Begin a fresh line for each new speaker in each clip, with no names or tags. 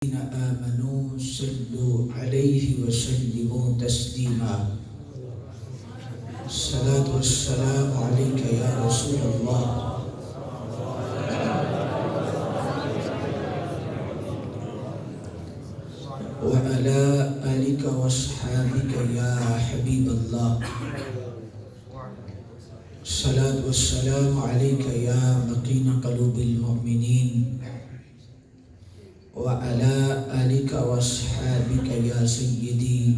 الذين آمنوا صلوا عليه وسلموا تسليما. الصلاة والسلام عليك يا رسول الله وعلى آلك وصحابك يا حبيب الله. الصلاة والسلام عليك يا مقين قلوب المؤمنين وعلى آلك وصحابك يا سيدي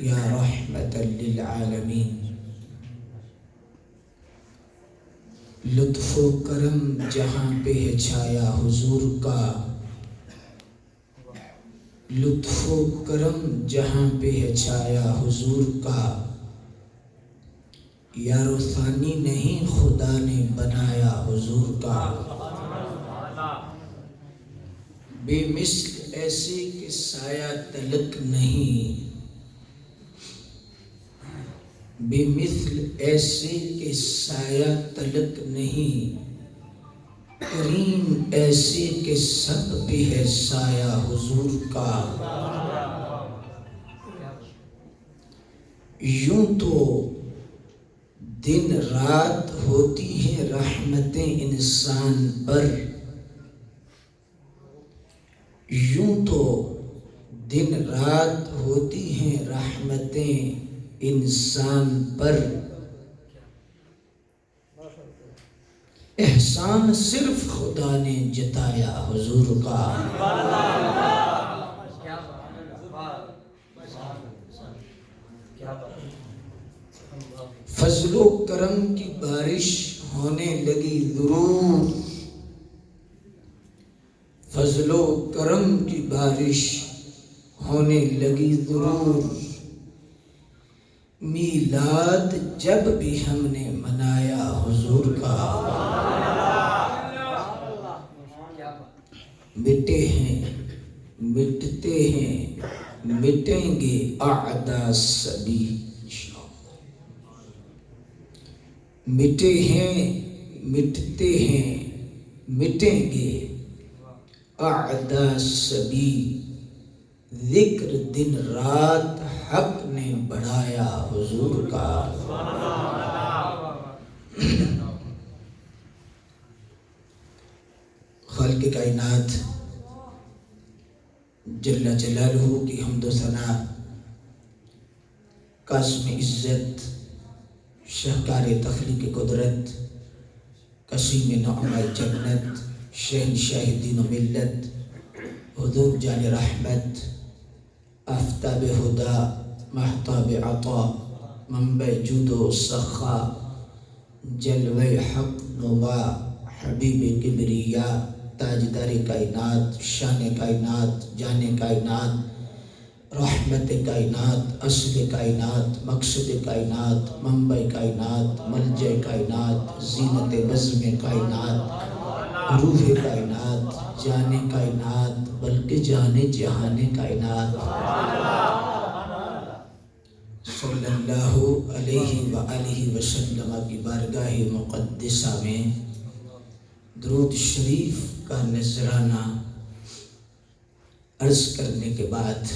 یا رحمت للعالمین. لطف و کرم جہاں پہ ہے چھایا حضور کا، لطف و کرم جہاں پہ ہے چھایا حضور کا، یار و ثانی نہیں خدا نے بنایا حضور کا. بے مثل ایسے کہ سایہ تلک نہیں، بے مثل ایسے کہ سایہ تلک نہیں، کریم ایسے کہ سب پہ ہے سایہ حضور کا. یوں تو دن رات ہوتی ہیں رحمتیں انسان پر، یوں تو دن رات ہوتی ہیں رحمتیں انسان پر، احسان صرف خدا نے جتایا حضور کا. فضل و کرم کی بارش ہونے لگی ضرور، فضل و کرم کی بارش ہونے لگی ضرور، میلاد جب بھی ہم نے منایا حضور کا. مٹے ہیں مٹتے ہیں مٹیں گے اعداء سبھی، مٹے ہیں مٹتے ہیں مٹیں گے اعداء سبھی، ذکر دن رات حق نے بڑھایا حضور کا. خالق کائنات جل جلالہ کی حمد و ثنا، قاسم عزت، شہکار تخلیق قدرت، قسیم نعمہ جنت، شہنشاہ دین و ملت، حضور جان رحمت، آفتاب ہدا، محتاب عطا، منبع جود و سخا، جلوہ حق نما، حبیب کبریا، تاجدار کائنات، شان کائنات، جان کائنات، رحمت کائنات، اصل کائنات، مقصد کائنات، منبع کائنات، ملجع کائنات، زینت بزم کائنات، روح کائنات، جان کائنات، بلکہ جان جہان کائنات، صلی اللہ علیہ وآلہ وسلم کی بارگاہ مقدسہ میں درود شریف کا نذرانہ عرض کرنے کے بعد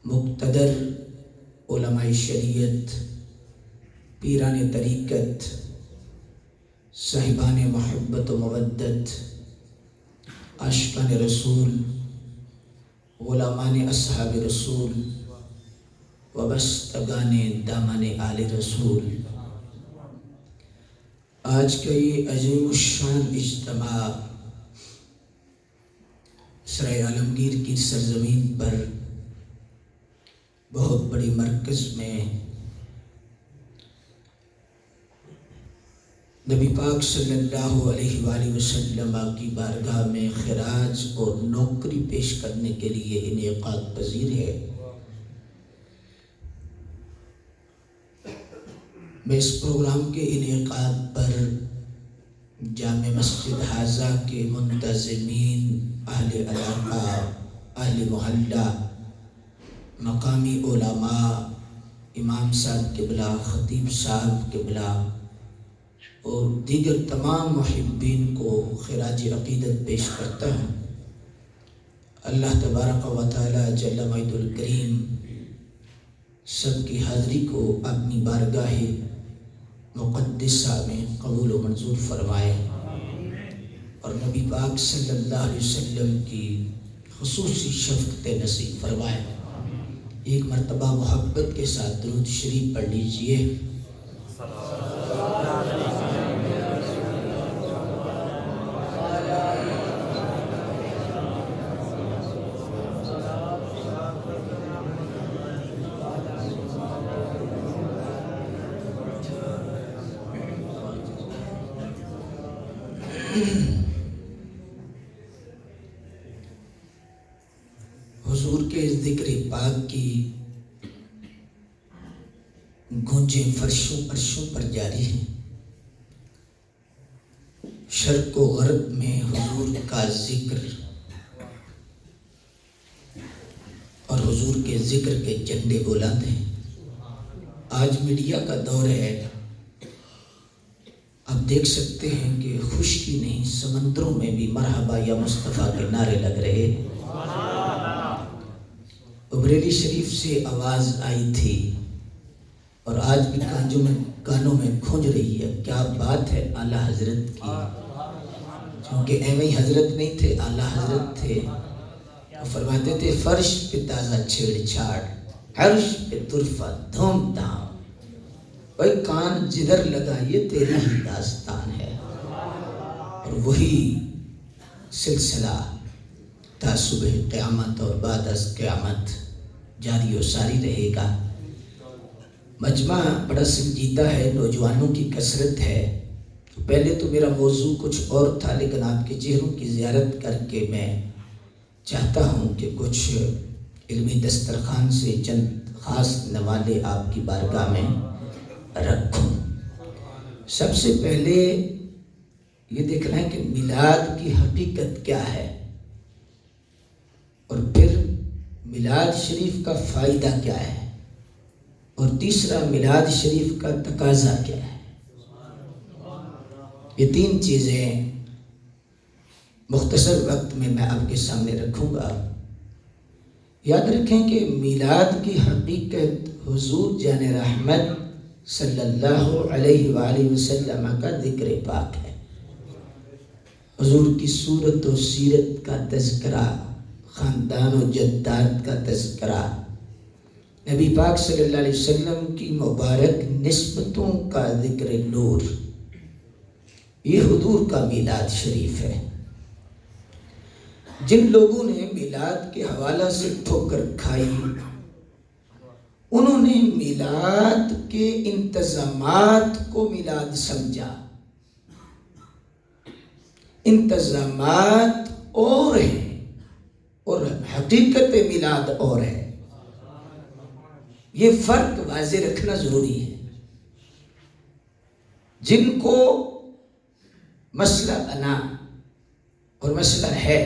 مقتدر علماء شریعت، پیران طریقت، صاحبان محبت و مودت، عاشقان رسول، غلامان اصحاب رسول، وابستگان دامن آل رسول، آج کا یہ عظیم الشان اجتماع سرائے عالمگیر کی سرزمین پر بہت بڑی مرکز میں نبی پاک صلی اللہ علیہ وآلہ وسلم کی بارگاہ میں خراج اور نوکری پیش کرنے کے لیے انعقاد پذیر ہے. میں اس پروگرام کے انعقاد پر جامع مسجد حاضہ کے منتظمین، اہل علاقہ، اہل محلہ، مقامی علماء، امام صاحب قبلہ، خطیب صاحب قبلہ اور دیگر تمام محبین کو خراج عقیدت پیش کرتا ہوں. اللہ تبارک و تعالی جل مجدہ الکریم سب کی حاضری کو اپنی بارگاہ مقدسہ میں قبول و منظور فرمائے اور نبی پاک صلی اللہ علیہ وسلم کی خصوصی شفقت نصیب فرمائے۔ ایک مرتبہ محبت کے ساتھ درود شریف پڑھ لیجئے۔ حضور کے ذکر پاک کی گونجیں فرشوں عرشوں پر جاری ہیں۔ شرق و غرب میں حضور کا ذکر اور حضور کے ذکر کے جھنڈے بلند ہیں۔ آج میڈیا کا دور ہے، آپ دیکھ سکتے ہیں کہ خشکی نہیں، سمندروں میں بھی مرحبا یا مصطفیٰ کے نعرے لگ رہے ہیں۔ بریلی شریف سے آواز آئی تھی اور آج بھی کانوں میں گونج رہی ہے، کیا بات ہے اعلیٰ حضرت کی، کیونکہ ایویں ہی حضرت نہیں تھے، اعلیٰ حضرت تھے۔ وہ فرماتے تھے فرش پہ تازہ چھیڑ چھاڑ، عرش پہ طرفہ دھوم دھام، بھائی کان جدھر لگا یہ تیری ہی داستان ہے۔ اور وہی سلسلہ تا صبح قیامت اور بعد از قیامت جاری و ساری رہے گا۔ مجمع بڑا سنجیدہ ہے، نوجوانوں کی کثرت ہے۔ پہلے تو میرا موضوع کچھ اور تھا، لیکن آپ کے چہروں کی زیارت کر کے میں چاہتا ہوں کہ کچھ علمی دسترخوان سے چند خاص نوالے آپ کی بارگاہ میں رکھوں۔ سب سے پہلے یہ دیکھنا ہے کہ میلاد کی حقیقت کیا ہے، اور پھر میلاد شریف کا فائدہ کیا ہے، اور تیسرا میلاد شریف کا تقاضا کیا ہے۔ یہ تین چیزیں مختصر وقت میں آپ کے سامنے رکھوں گا۔ یاد رکھیں کہ میلاد کی حقیقت حضور جان رحمت صلی اللہ علیہ وآلہ وسلم کا ذکر پاک ہے۔ حضور کی صورت و سیرت کا تذکرہ، خاندان و جدات کا تذکرہ، نبی پاک صلی اللہ علیہ وسلم کی مبارک نسبتوں کا ذکر نور، یہ حضور کا میلاد شریف ہے۔ جن لوگوں نے میلاد کے حوالہ سے ٹھوکر کھائی، انہوں نے میلاد کے انتظامات کو میلاد سمجھا۔ انتظامات اور ہیں اور حقیقت میلاد اور ہے، یہ فرق واضح رکھنا ضروری ہے۔ جن کو مسئلہ بنا اور مسئلہ ہے،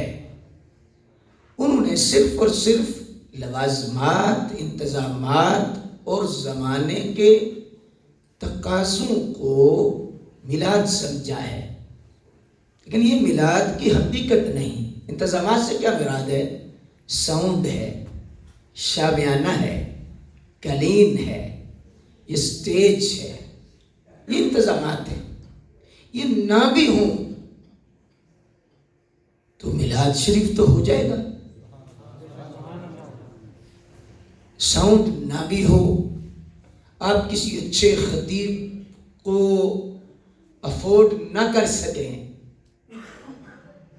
انہوں نے صرف اور صرف لوازمات، انتظامات اور زمانے کے تقاضوں کو میلاد سمجھا ہے، لیکن یہ میلاد کی حقیقت نہیں۔ انتظامات سے کیا مراد ہے؟ ساؤنڈ ہے، شامیانہ ہے، کلین ہے، یہ سٹیج ہے، یہ انتظامات ہیں۔ یہ نہ بھی ہوں تو میلاد شریف تو ہو جائے گا۔ ساؤنڈ نہ بھی ہو، آپ کسی اچھے خطیب کو افورڈ نہ کر سکیں،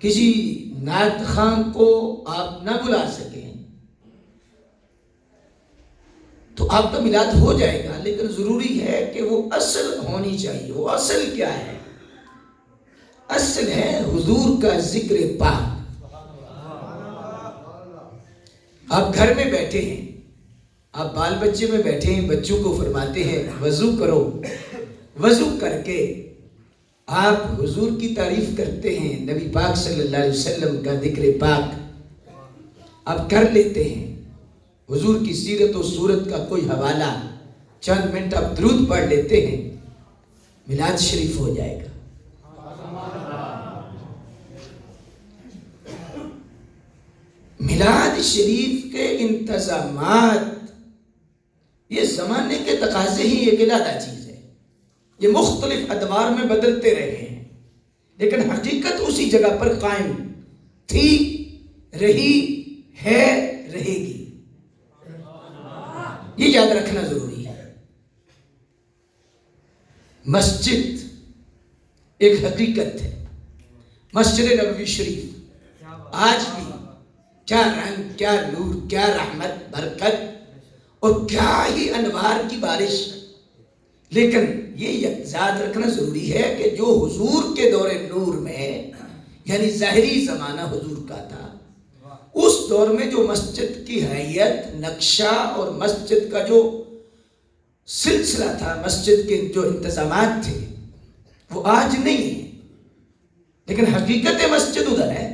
کسی نعت خان کو آپ نہ بلا سکیں، تو آپ کا میلاد ہو جائے گا، لیکن ضروری ہے کہ وہ اصل ہونی چاہیے۔ وہ اصل کیا ہے؟ اصل ہے حضور کا ذکر پاک۔ آپ گھر میں بیٹھے ہیں، آپ بال بچے میں بیٹھے ہیں، بچوں کو فرماتے ہیں وضو کرو، وضو کر کے آپ حضور کی تعریف کرتے ہیں، نبی پاک صلی اللہ علیہ وسلم کا ذکر پاک آپ کر لیتے ہیں، حضور کی سیرت و صورت کا کوئی حوالہ چند منٹ آپ درود پڑھ لیتے ہیں، میلاد شریف ہو جائے گا۔ میلاد شریف کے انتظامات یہ زمانے کے تقاضے ہی ایک علیحدہ چیز ہے، یہ مختلف ادوار میں بدلتے رہے ہیں، لیکن حقیقت اسی جگہ پر قائم تھی، رہی ہے، رہے گی۔ یہ یاد رکھنا ضروری ہے۔ مسجد ایک حقیقت ہے، مسجد نبوی شریف آج بھی کیا رنگ، کیا نور، کیا رحمت، برکت اور کیا ہی انوار کی بارش، لیکن یہ یاد رکھنا ضروری ہے کہ جو حضور کے دور نور میں یعنی ظاہری زمانہ حضور کا تھا، اس دور میں جو مسجد کی حیت، نقشہ اور مسجد کا جو سلسلہ تھا، مسجد کے جو انتظامات تھے، وہ آج نہیں ہے، لیکن حقیقت مسجد ادھر ہے۔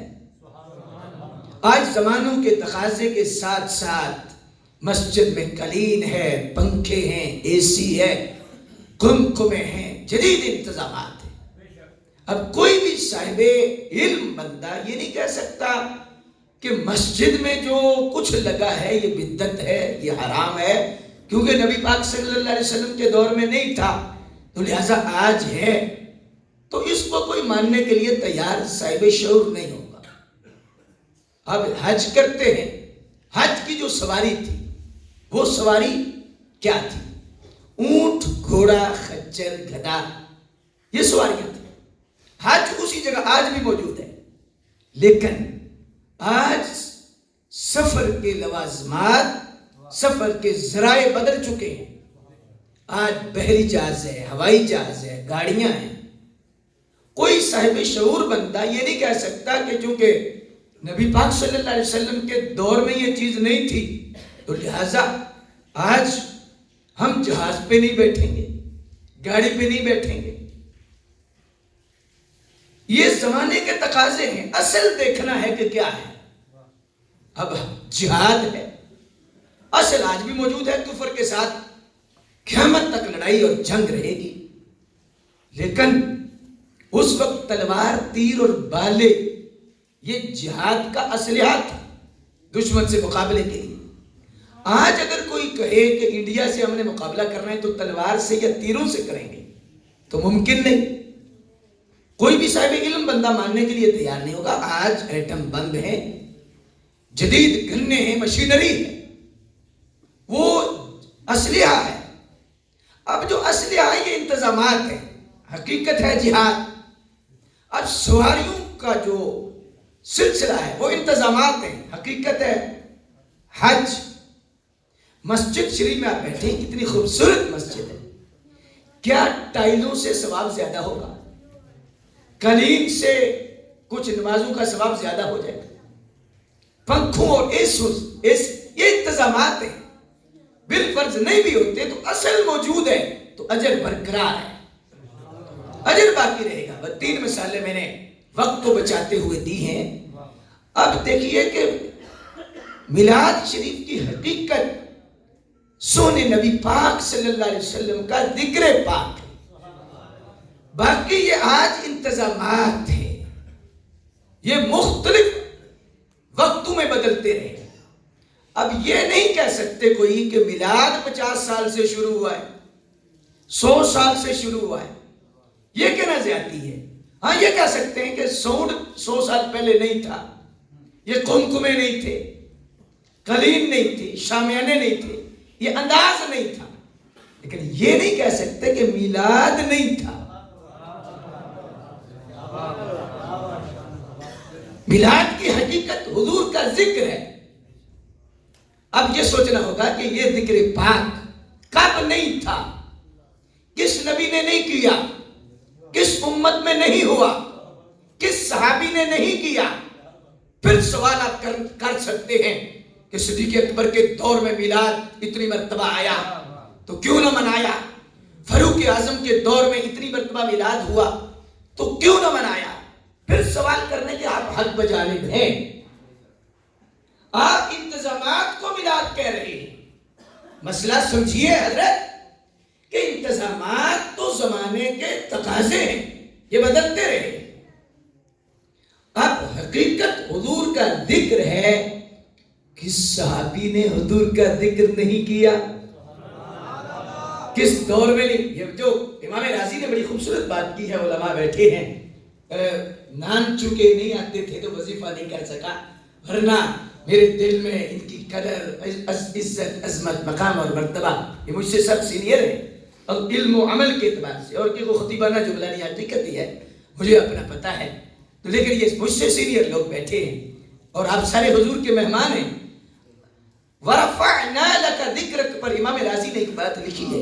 آج زمانوں کے تقاضے کے ساتھ ساتھ مسجد میں قلین ہے، پنکھے ہیں، اے سی ہے، کمکمے ہیں، جدید انتظامات ہیں۔ اب کوئی بھی صاحب علم بندہ یہ نہیں کہہ سکتا کہ مسجد میں جو کچھ لگا ہے یہ بدعت ہے، یہ حرام ہے، کیونکہ نبی پاک صلی اللہ علیہ وسلم کے دور میں نہیں تھا، تو لہٰذا آج ہے، تو اس کو کوئی ماننے کے لیے تیار صاحب شعور نہیں ہوگا۔ اب حج کرتے ہیں، حج کی جو سواری تھی وہ سواری کیا تھی؟ اونٹ، گھوڑا، خچر، گدھا، یہ سواریاں تھیں۔ حج اسی جگہ آج بھی موجود ہے، لیکن آج سفر کے لوازمات، سفر کے ذرائع بدل چکے ہیں۔ آج بحری جہاز ہے، ہوائی جہاز ہے، گاڑیاں ہیں۔ کوئی صاحب شعور بندہ یہ نہیں کہہ سکتا کہ چونکہ نبی پاک صلی اللہ علیہ وسلم کے دور میں یہ چیز نہیں تھی تو لہٰذا آج ہم جہاز پہ نہیں بیٹھیں گے، گاڑی پہ نہیں بیٹھیں گے۔ یہ زمانے کے تقاضے ہیں، اصل دیکھنا ہے کہ کیا ہے۔ اب جہاد ہے، اصل آج بھی موجود ہے، کفر کے ساتھ قیامت تک لڑائی اور جنگ رہے گی، لیکن اس وقت تلوار، تیر اور بالے یہ جہاد کا اسلحہ تھا دشمن سے مقابلے کے لیے۔ آج اگر کوئی کہے کہ انڈیا سے ہم نے مقابلہ کرنا ہے تو تلوار سے یا تیروں سے کریں گے تو ممکن نہیں، کوئی بھی صاحب علم بندہ ماننے کے لیے تیار نہیں ہوگا۔ آج ایٹم بم ہیں، جدید گننے ہیں، مشینری ہے، وہ اسلحہ ہے۔ اب جو اسلحہ ہے یہ انتظامات ہیں، حقیقت ہے جہاد۔ اب سواریوں کا جو سلسلہ ہے وہ انتظامات ہیں، حقیقت ہے حج۔ مسجد شریف میں آپ بیٹھیں، کتنی خوبصورت مسجد ہے، کیا ٹائلوں سے ثواب زیادہ ہوگا؟ قلین سے کچھ نمازوں کا ثواب زیادہ ہو جائے گا؟ پنکھوں اور یہ انتظامات ہیں، بالفرض نہیں بھی ہوتے تو اصل موجود ہے تو اجر برقرار ہے، اجر باقی رہے گا۔ 3 مثالیں میں نے وقت کو بچاتے ہوئے دی ہیں۔ اب دیکھیے کہ میلاد شریف کی حقیقت سونے نبی پاک صلی اللہ علیہ وسلم کا ذکر پاک ہے، باقی یہ آج انتظامات ہیں، یہ مختلف وقتوں میں بدلتے رہے۔ اب یہ نہیں کہہ سکتے کوئی کہ میلاد 50 سال سے شروع ہوا ہے، 100 سال سے شروع ہوا ہے، یہ کہنا زیادتی ہے۔ ہاں یہ کہہ سکتے ہیں کہ سونڈ 100 سال پہلے نہیں تھا، یہ کمکمے نہیں تھے، قلین نہیں تھی، شامیانے نہیں تھے، یہ انداز نہیں تھا، لیکن یہ نہیں کہہ سکتے کہ میلاد نہیں تھا۔ میلاد کی حقیقت حضور کا ذکر ہے۔ اب یہ سوچنا ہوگا کہ یہ ذکر پاک کب نہیں تھا، کس نبی نے نہیں کیا، کس امت میں نہیں ہوا، کس صحابی نے نہیں کیا۔ پھر سوال آپ کر سکتے ہیں کہ صدیق اکبر کے دور میں میلاد اتنی مرتبہ آیا تو کیوں نہ منایا، فاروق اعظم کے دور میں اتنی مرتبہ میلاد ہوا تو کیوں نہ منایا۔ پھر سوال کرنے کے آپ حق بجانب ہیں، آپ انتظامات کو میلاد کہہ رہے ہیں۔ مسئلہ سمجھیے حضرت کہ انتظامات تو زمانے کے تقاضے ہیں، یہ بدلتے رہے۔ اب حقیقت حضور کا ذکر ہے کس صحابی نے حضور کا ذکر نہیں کیا؟ کس دور میں نہیں؟ یہ جو امام راضی نے بڑی خوبصورت بات کی ہے، علماء بیٹھے ہیں، نان چکے نہیں آتے تھے تو وظیفہ نہیں کر سکا، ورنہ میرے دل میں ان کی قدر، عزت، عظمت، مقام اور مرتبہ، یہ مجھ سے سب سینئر ہے اور علم و عمل کے اعتبار سے، اور کہ وہ خطیبانہ جملہ نہیں حقیقت ہی ہے، مجھے اپنا پتہ ہے، تو لیکن یہ مجھ سے سینئر لوگ بیٹھے ہیں اور آپ سارے حضور کے مہمان ہیں۔ وَرَفَعْنَا لَكَ ذِكْرَكَ پر امام راضی نے ایک بات لکھی ہے۔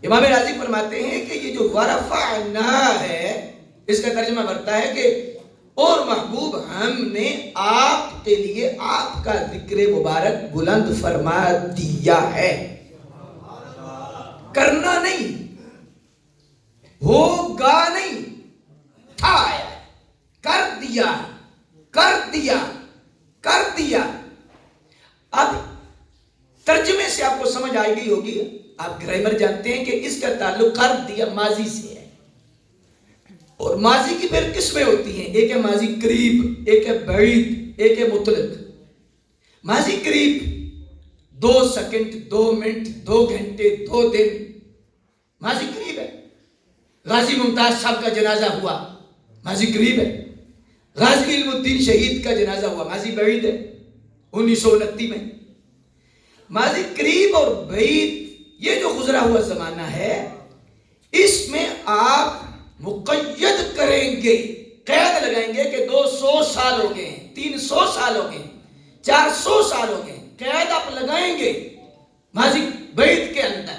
امام راضی فرماتے ہیں کہ یہ جو وَرَفَعْنَا ہے، اس کا ترجمہ بنتا ہے کہ اور محبوب ہم نے آپ کے لیے آپ کا ذکر مبارک بلند فرما دیا ہے۔ کرنا نہیں، ہوگا نہیں، تھا ہے، کر دیا، کر دیا، کر دیا۔ اب ترجمے سے آپ کو سمجھ آئی گئی ہوگی، آپ گرامر جانتے ہیں کہ اس کا تعلق کر دیا ماضی سے ہے، اور ماضی کی پھر قسمیں ہوتی ہیں، ایک ہے ماضی قریب، ایک ہے بعید، ایک ہے مطلق۔ ماضی قریب 2 سیکنڈ، 2 منٹ، 2 گھنٹے، 2 دن، ماضی قریب ہے۔ غازی ممتاز صاحب کا جنازہ ہوا، ماضی قریب ہے۔ غازی علم الدین شہید کا جنازہ ہوا، ماضی بعید ہے، 1929 میں۔ ماضی قریب اور بعید یہ جو گزرا ہوا زمانہ ہے، اس میں آپ مقید کریں گے، قید لگائیں گے کہ 200 سال ہو گئے ہیں، 300 سال ہو گئے ہیں، 400 سال ہو گئے ہیں، قید آپ لگائیں گے ماضی بعید کے اندر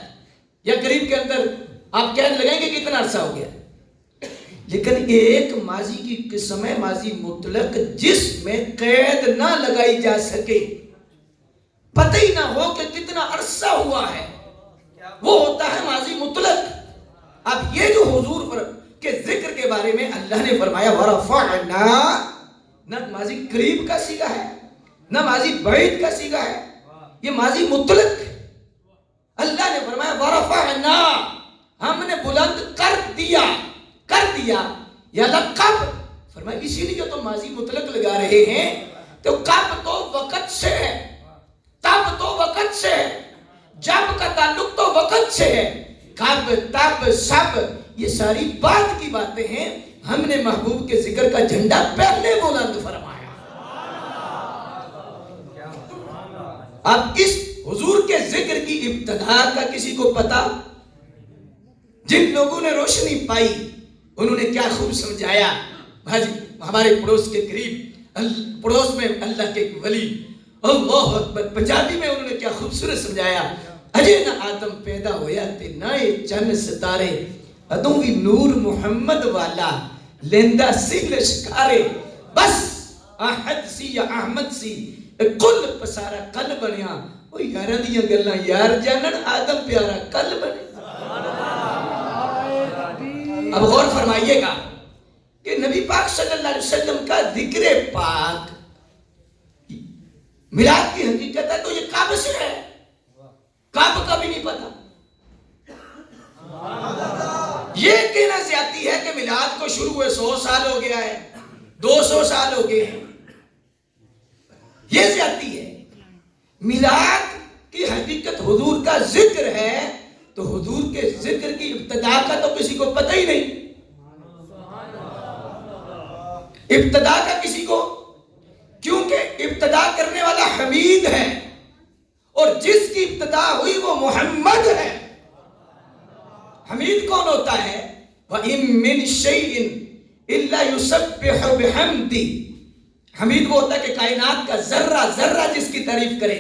یا قریب کے اندر، آپ قید لگائیں گے کتنا عرصہ ہو گیا۔ لیکن ایک ماضی کی قسم ہے ماضی مطلق، جس میں قید نہ لگائی جا سکے، پتہ ہی نہ ہو کہ کتنا عرصہ ہوا ہے، وہ ہوتا ہے ماضی مطلق۔ اب یہ جو حضور کے ذکر کے بارے میں اللہ نے فرمایا وَرَفَعْنَا، نہ ماضی قریب کا صیغہ ہے، نہ ماضی بعید کا صیغہ ہے، یہ ماضی مطلق۔ اللہ نے فرمایا وَرَفَعْنَا، ہم نے بلند کر دیا، کر دیا، یا لقب فرمایا اسی لیے جو تم ماضی مطلق لگا رہے ہیں، تو کب تو وقت سے ہے، تب تو وقت سے ہے، جب کا تعلق تو وقت سے ہے، کب، تب، سب، یہ ساری بات کی باتیں ہیں۔ ہم نے محبوب کے ذکر کا جھنڈا پہلے بلند فرمایا۔ اب اس حضور کے ذکر کی ابتدا کا کسی کو پتا؟ جن لوگوں نے روشنی پائی انہوں نے کیا خوب سمجھایا۔ ہمارے پڑوس کے قریب، پڑوس میں اللہ کے ولی، اللہ اکبر، پنجابی میں انہوں نے کیا خوبصورت سمجھایا۔ اجے نہ آدم پیدا ہویا تے نہ چند ستارے، ادوں بھی نور محمد والا لیندہ سی لشکارے، بس احد سی یا احمد سی کل پسارا کل بنیا۔ وہ یاراں دیاں گلاں یار جانن، آدم پیارا کل بنے۔ اب غور فرمائیے گا کہ نبی پاک صلی اللہ علیہ وسلم کا ذکر پاک میلاد کی حقیقت ہے تو یہ کب سے ہے، کب کا بھی نہیں پتا۔ یہ کہنا زیادتی ہے کہ میلاد کو شروع ہوئے 100 سال ہو گیا ہے، 200 سال ہو گئے ہیں، یہ زیادتی ہے۔ میلاد کی حقیقت حضور کا ذکر ہے، تو حضور کے ذکر کی ابتدا کا تو کسی کو پتہ ہی نہیں، ابتدا کا کسی کو، کیونکہ ابتدا کرنے والا حمید ہے، اور جس کی ابتدا ہوئی وہ محمد ہے۔ حمید کون ہوتا ہے؟ وَإِن مِّن شَيْءٍ إِلَّا يُسَبِّحُ بِحَمْدِهِ، حمید وہ ہوتا ہے کہ کائنات کا ذرہ ذرہ جس کی تعریف کرے۔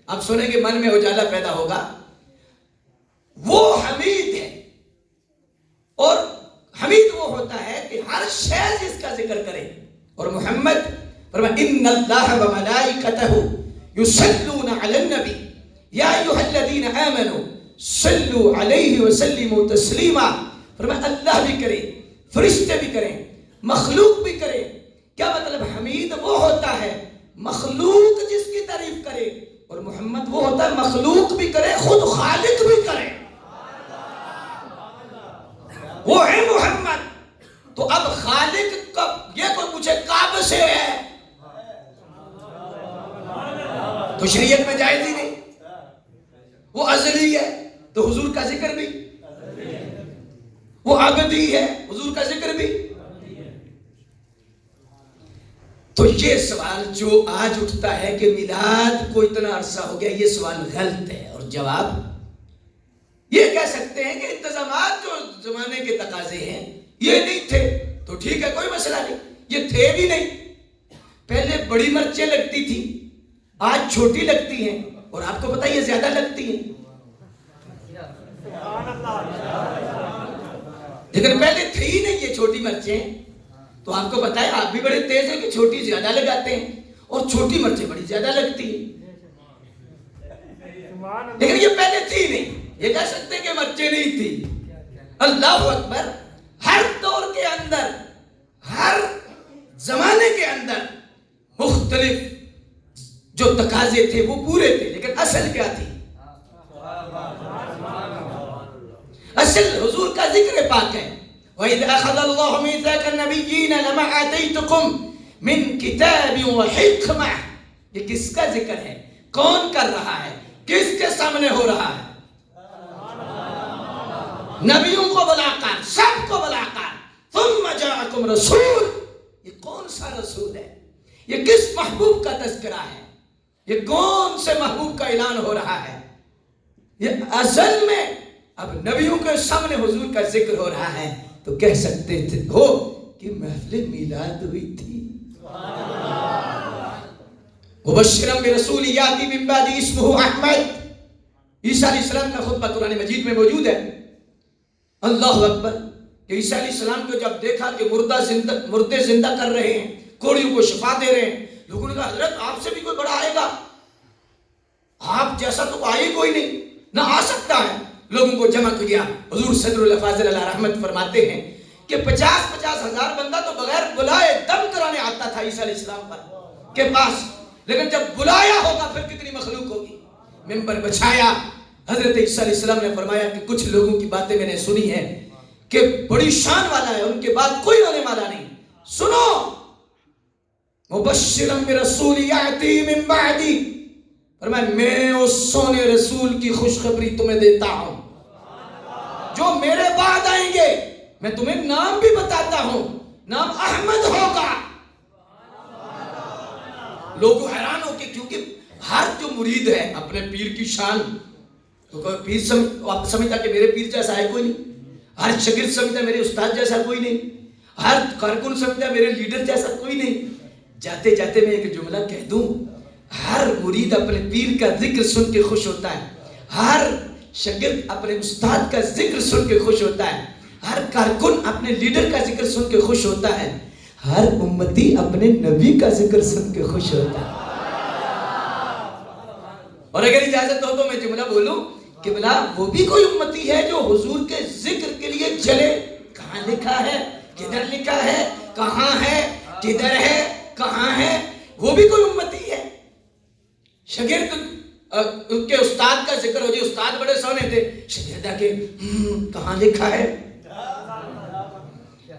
اب سنیں کہ من میں اجالا پیدا ہوگا، وہ حمید ہے۔ اور حمید وہ ہوتا ہے کہ ہر شے جس کا ذکر کرے، اور محمد فرمایا ان اللہ وملائکتہ یصلون علی النبی یا ایھا الذین آمنوا صلوا علیہ وسلموا تسلیما۔ فرمایا اللہ بھی کرے، فرشتے بھی کریں، مخلوق بھی کرے۔ کیا مطلب؟ حمید وہ ہوتا ہے مخلوق جس کی تعریف کرے، اور محمد وہ ہوتا ہے مخلوق بھی کرے، خود خالق بھی کرے، وہ ہے محمد۔ تو اب خالق کب، یہ کوئی پوچھے کب سے ہے، تو شریعت میں جائز ہی نہیں. وہ ازلی ہے تو حضور کا ذکر بھی, وہ ابدی ہے حضور کا ذکر بھی. تو یہ سوال جو آج اٹھتا ہے کہ میلاد کو اتنا عرصہ ہو گیا, یہ سوال غلط ہے. اور جواب یہ کہہ سکتے ہیں کہ انتظامات جو زمانے کے تقاضے ہیں یہ نہیں تھے تو ٹھیک ہے, کوئی مسئلہ نہیں. یہ تھے بھی نہیں. پہلے بڑی مرچیں لگتی تھی, آج چھوٹی لگتی ہیں, اور آپ کو پتہ یہ زیادہ لگتی ہیں. لیکن پہلے تھے ہی نہیں یہ چھوٹی مرچیں, تو آپ کو پتہ ہے آپ بھی بڑے تیز ہیں کہ چھوٹی زیادہ لگاتے ہیں, اور چھوٹی مرچیں بڑی زیادہ لگتی ہیں. لیکن یہ پہلے تھی نہیں. یہ کہہ سکتے ہیں کہ مرچیں نہیں تھی. اللہ اکبر. ہر دور کے اندر, ہر زمانے کے اندر مختلف جو تقاضے تھے وہ پورے تھے, لیکن اصل کیا تھی؟ اصل حضور کا ذکر پاک ہے. وَإِذْ أَخَذَ اللَّهُ مِيثَاقَ النَّبِيِّينَ لَمَا آتَيْتُكُم مِّن كِتَابٍ وَحِكْمَةٍ. یہ کس کا ذکر ہے؟ کون کر رہا ہے؟ کس کے سامنے ہو رہا ہے؟ نبیوں کو بلا کر, سب کو بلا کر. ثُمَّ جَاءَكُمْ رَسُولٌ. یہ کون سا رسول ہے؟ یہ کس محبوب کا تذکرہ ہے؟ یہ کون سے محبوب کا اعلان ہو رہا ہے؟ یہ ازل میں اب نبیوں کے سامنے حضور کا ذکر ہو رہا ہے, تو کہہ سکتے ہو کہ محفل میلاد ہوئی تھی. مبشرا برسول یاتی من بعد اسمہ احمد. عیسیٰ علیہ السلام کا خطبہ قرآن مجید میں موجود ہے. اللہ اکبر. کہ عیسیٰ علیہ السلام کو جب دیکھا کہ مردے زندہ کر رہے ہیں, کوڑیوں کو شفا دے رہے ہیں, لوگوں نے کہا حضرت آپ سے بھی کوئی بڑا آئے گا, آپ جیسا تو آئے کوئی نہیں, نہ آ سکتا ہے. لوگوں کو جمع کیا. حضور صدر الفاضل علیہ رحمت فرماتے ہیں کہ 50 ہزار بندہ تو بغیر بلائے دم کرانے آتا تھا عیسیٰ علیہ السلام پر کے پاس, لیکن جب بلایا ہوگا پھر کتنی مخلوق ہوگی. ممبر بچھایا. حضرت عیسیٰ علیہ السلام نے فرمایا کہ کچھ لوگوں کی باتیں میں نے سنی ہے کہ بڑی شان والا ہے, ان کے بعد کوئی ہونے والا نہیں. سنو, مبشرا برسول یاتی من بعدی. فرمایا میں اس سونے رسول کی خوشخبری تمہیں دیتا ہوں جو میرے بعد آئیں گے. میں تمہیں نام بھی بتاتا ہوں, نام احمد ہوگا. لوگ حیران ہو کے, کیونکہ ہر جو مرید ہے اپنے پیر کی شان, تو کوئی پیر سمجھتا کہ میرے پیر جیسا ہے کوئی نہیں, ہر شاگرد سمجھتا میرے استاد جیسا کوئی نہیں, ہر کارکن سمجھتا میرے لیڈر جیسا کوئی نہیں. جاتے جاتے میں ایک جملہ کہہ دوں, ہر مرید اپنے پیر کا ذکر سن کے خوش ہوتا ہے, ہر شاگرد اپنے استاد کا ذکر سن کے خوش ہوتا ہے, ہر کارکن اپنے لیڈر کا ذکر سن کے خوش ہوتا ہے, ہر امتی اپنے نبی کا ذکر سن کے خوش ہوتا ہے. اور اگر اجازت ہو تو میں جملہ بولوں کہ بلا وہ بھی کوئی امتی ہے جو حضور کے ذکر کے لیے چلے. کہاں لکھا ہے, کدھر لکھا ہے, کہاں ہے, کدھر ہے, کہاں ہے, وہ بھی کوئی امتی ہے. شاگرد ان کے استاد کا ذکر ہو جائے, استاد بڑے سونے تھے, شاگرد کے کہاں لکھا ہے.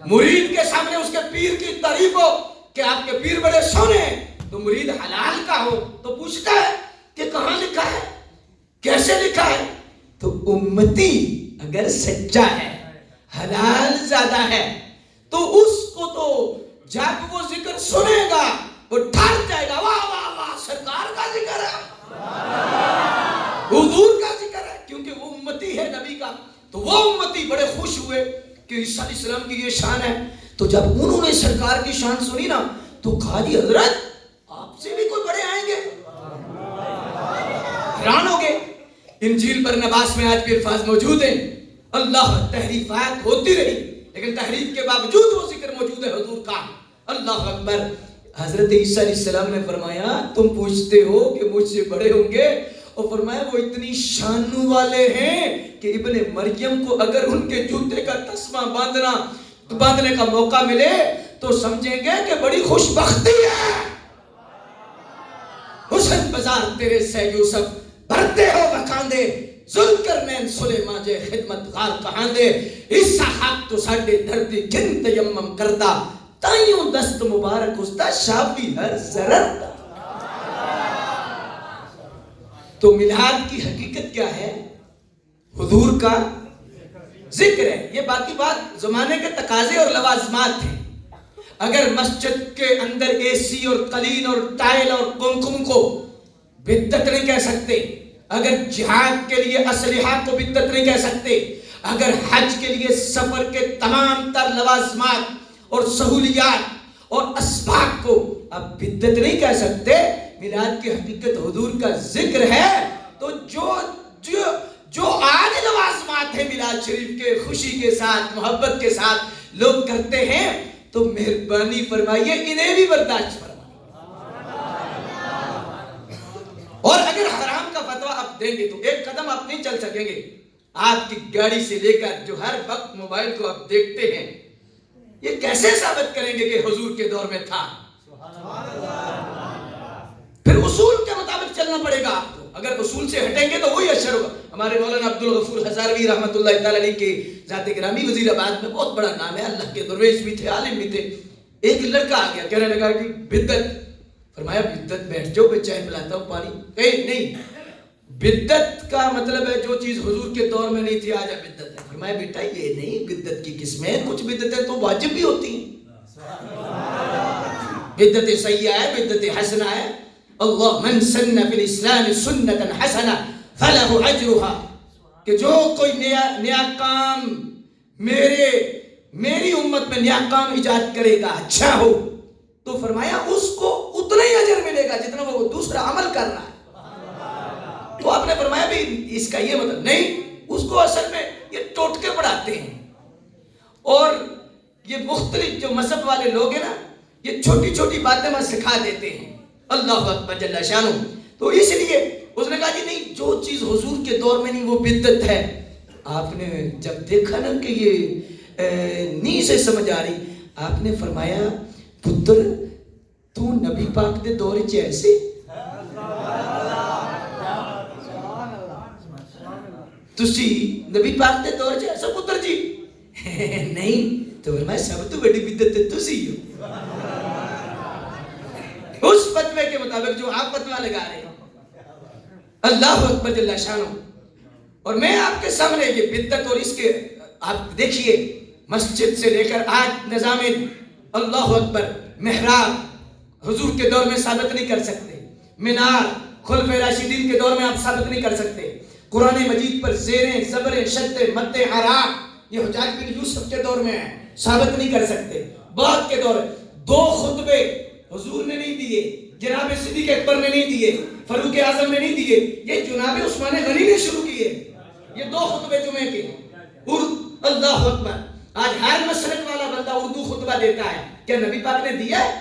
مرید کے سامنے اس کے پیر کی تعریف ہو کہ آپ کے پیر بڑے سونے ہیں, تو مرید حلال کا ہو تو پوچھتا ہے کہ کہاں لکھا ہے, کیسے لکھا ہے. تو امتی اگر سچا ہے, حلال زیادہ ہے, تو اس کو تو جب وہ ذکر سنے گا وہ ٹھہر جائے گا, واہ واہ واہ سرکار کا ذکر ہے, حضور کا ذکر ہے, کیونکہ وہ امتی ہے نبی کا. تو وہ امتی بڑے خوش ہوئے کہ عیسیٰ علیہ السلام کی یہ شان ہے. تو جب انہوں نے سرکار کی شان سنی نا, تو کہا جی حضرت آپ سے بھی کوئی بڑے آئیں گے. حیران ہو گئے. انجیل برنباس میں آج بھی الفاظ موجود ہیں. اللہ, تحریفات ہوتی رہی لیکن تحریف کے باوجود وہ ذکر موجود ہے حضور کا. اللہ اکبر. حضرت عیسیٰ علیہ السلام نے فرمایا تم پوچھتے ہو کہ مجھ سے بڑے ہوں گے, اور فرمایا وہ اتنی شان والے ہیں کہ ابن مریم کو اگر ان کے جوتے کا تسمہ باندھنے کا موقع ملے تو سمجھیں گے کہ بڑی خوش بختی ہے. حسن بازار تیرے سے یوسف بھرتے ہو بکاندے, ذوالقرنین سلیمان جے خدمت غار کہاندے, اس حق تو ساڈے دردی کن تیمم کردا, تائیوں دست مبارک اس دا شافی ہر ضرر دا. تو میلاد کی حقیقت کیا ہے؟ حضور کا ذکر ہے. یہ باقی بات زمانے کے تقاضے اور لوازمات ہیں. اگر مسجد کے اندر اے سی اور قلین اور ٹائل اور کمکم کو بدعت نہیں کہہ سکتے، اگر جہاد کے لیے اسلحہ کو بدعت نہیں کہہ سکتے، اگر حج کے لیے سفر کے تمام تر لوازمات اور سہولیات اور اسباب کو اب بدعت نہیں کہہ سکتے، میلاد کی حقیقت حضور کا ذکر ہے. تو جو آج لوازمات ہیں میلاد شریف کے خوشی کے ساتھ محبت کے ساتھ لوگ کرتے ہیں، تو مہربانی فرمائیے انہیں بھی برداشت فرمائیے. اور اگر حرام کا فتویٰ آپ دیں گے تو ایک قدم آپ نہیں چل سکیں گے. آپ کی گاڑی سے لے کر جو ہر وقت موبائل کو آپ دیکھتے ہیں، یہ کیسے ثابت کریں گے کہ حضور کے دور میں تھا؟ پھر اصول کے مطابق چلنا پڑے گا آپ کو. اگر اصول سے ہٹیں گے تو وہی اشر ہوگا. ہمارے مولانا عبدالغفور ہزاروی رحمۃ اللہ تعالی علیہ کے ذات گرامی وزیر آباد میں بہت بڑا نام ہے، اللہ کے درویش بھی تھے، عالم بھی تھے. ایک لڑکا آ گیا کہنے لگا کہ بدعت. فرمایا بدعت؟ بیٹھ جاؤ میں چائے پلاتا ہوں پانی. نہیں، بدعت کا مطلب ہے جو چیز حضور کے دور میں نہیں تھی آج بدعت ہے. فرمایا بیٹا یہ نہیں، بدعت کی قسمیں، کچھ بدعتیں تو واجب بھی ہوتی ہیں. بدعت سیئہ ہے، بدعت حسنہ ہے. اللہ من سن فی الاسلام سنتا حسنہ فلہ اجرہا، کہ جو کوئی نیا کام میری امت میں نیا کام ایجاد کرے گا اچھا ہو، تو فرمایا اس کو اتنا ہی اجر ملے گا جتنا وہ دوسرا عمل کر رہا ہے. تو آپ نے فرمایا بھی اس کا یہ مطلب نہیں، اس کو اصل میں یہ ٹوٹکے پڑھاتے ہیں. اور یہ مختلف جو مذہب والے لوگ ہیں نا، یہ چھوٹی چھوٹی باتیں میں سکھا دیتے ہیں. اللہ اکبر جل شانہ. تو اس لیے اس نے کہا کہ نہیں، جو چیز حضور کے دور میں نہیں وہ بدعت ہے. آپ نے جب دیکھا نا کہ یہ نہیں سے سمجھ آ رہی، آپ نے فرمایا پتر تو نبی پاک دے دور چ ایسے تسی نبی پاک دے دور چ ایسا پتر جی نہیں. تو فرمایا سب تو بڑی بدعت ہے تسی ہو. اس فتوے کے مطابق جو آپ فتویٰ لگا رہے ہیں. اللہ اکبر جل شانہ. اور میں آپ کے سامنے یہ بدعت اور اس کے آپ دیکھیے، مسجد سے لے کر آج نظام اللہ اکبر، محراب حضور کے دور میں ثابت نہیں کر سکتے، مینار خلفائے راشدین کے دور میں آپ ثابت نہیں کر سکتے، قرآن مجید پر زیریں زبریں شدیں مدیں اعراب یہ حجاج بن یوسف کے دور میں ہے، ثابت نہیں کر سکتے. بعد کے دور 2 خطبے حضور نے نہیں دیے، جناب صدیق اکبر نے نہیں دیے، فاروق اعظم نے نہیں دیے، یہ جناب عثمان غنی نے شروع کیے. یہ 2 خطبے جمعے کے اللہ اکبر. آج ہر مسلک والا بندہ اردو خطبہ دیتا ہے، کیا نبی پاک نے دیا ہے؟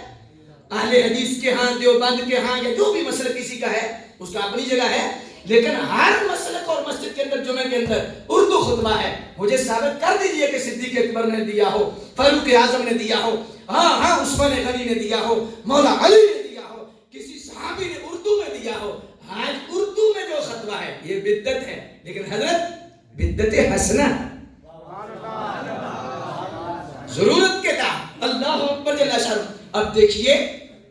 اہل حدیث کے ہاں، دیوبند کے ہاں، یا جو بھی مسلک کسی کا ہے اس کا اپنی جگہ ہے، لیکن ہر مسلک اور مسجد کے اندر جمعے کے اندر اردو خطبہ ہے. مجھے ثابت کر دیجئے کہ صدیق اکبر نے دیا ہو، فاروق اعظم نے دیا ہو، ہاں عثمان غنی نے دیا ہو، مولا علی نے دیا ہو، کسی صحابی نے اردو میں دیا ہو. آج اردو میں جو خطبہ ہے یہ بدعت ہے، لیکن حضرت بدعت حسنہ ضرورت کے تحت. اللہ اکبر جل شانہ. اب دیکھیے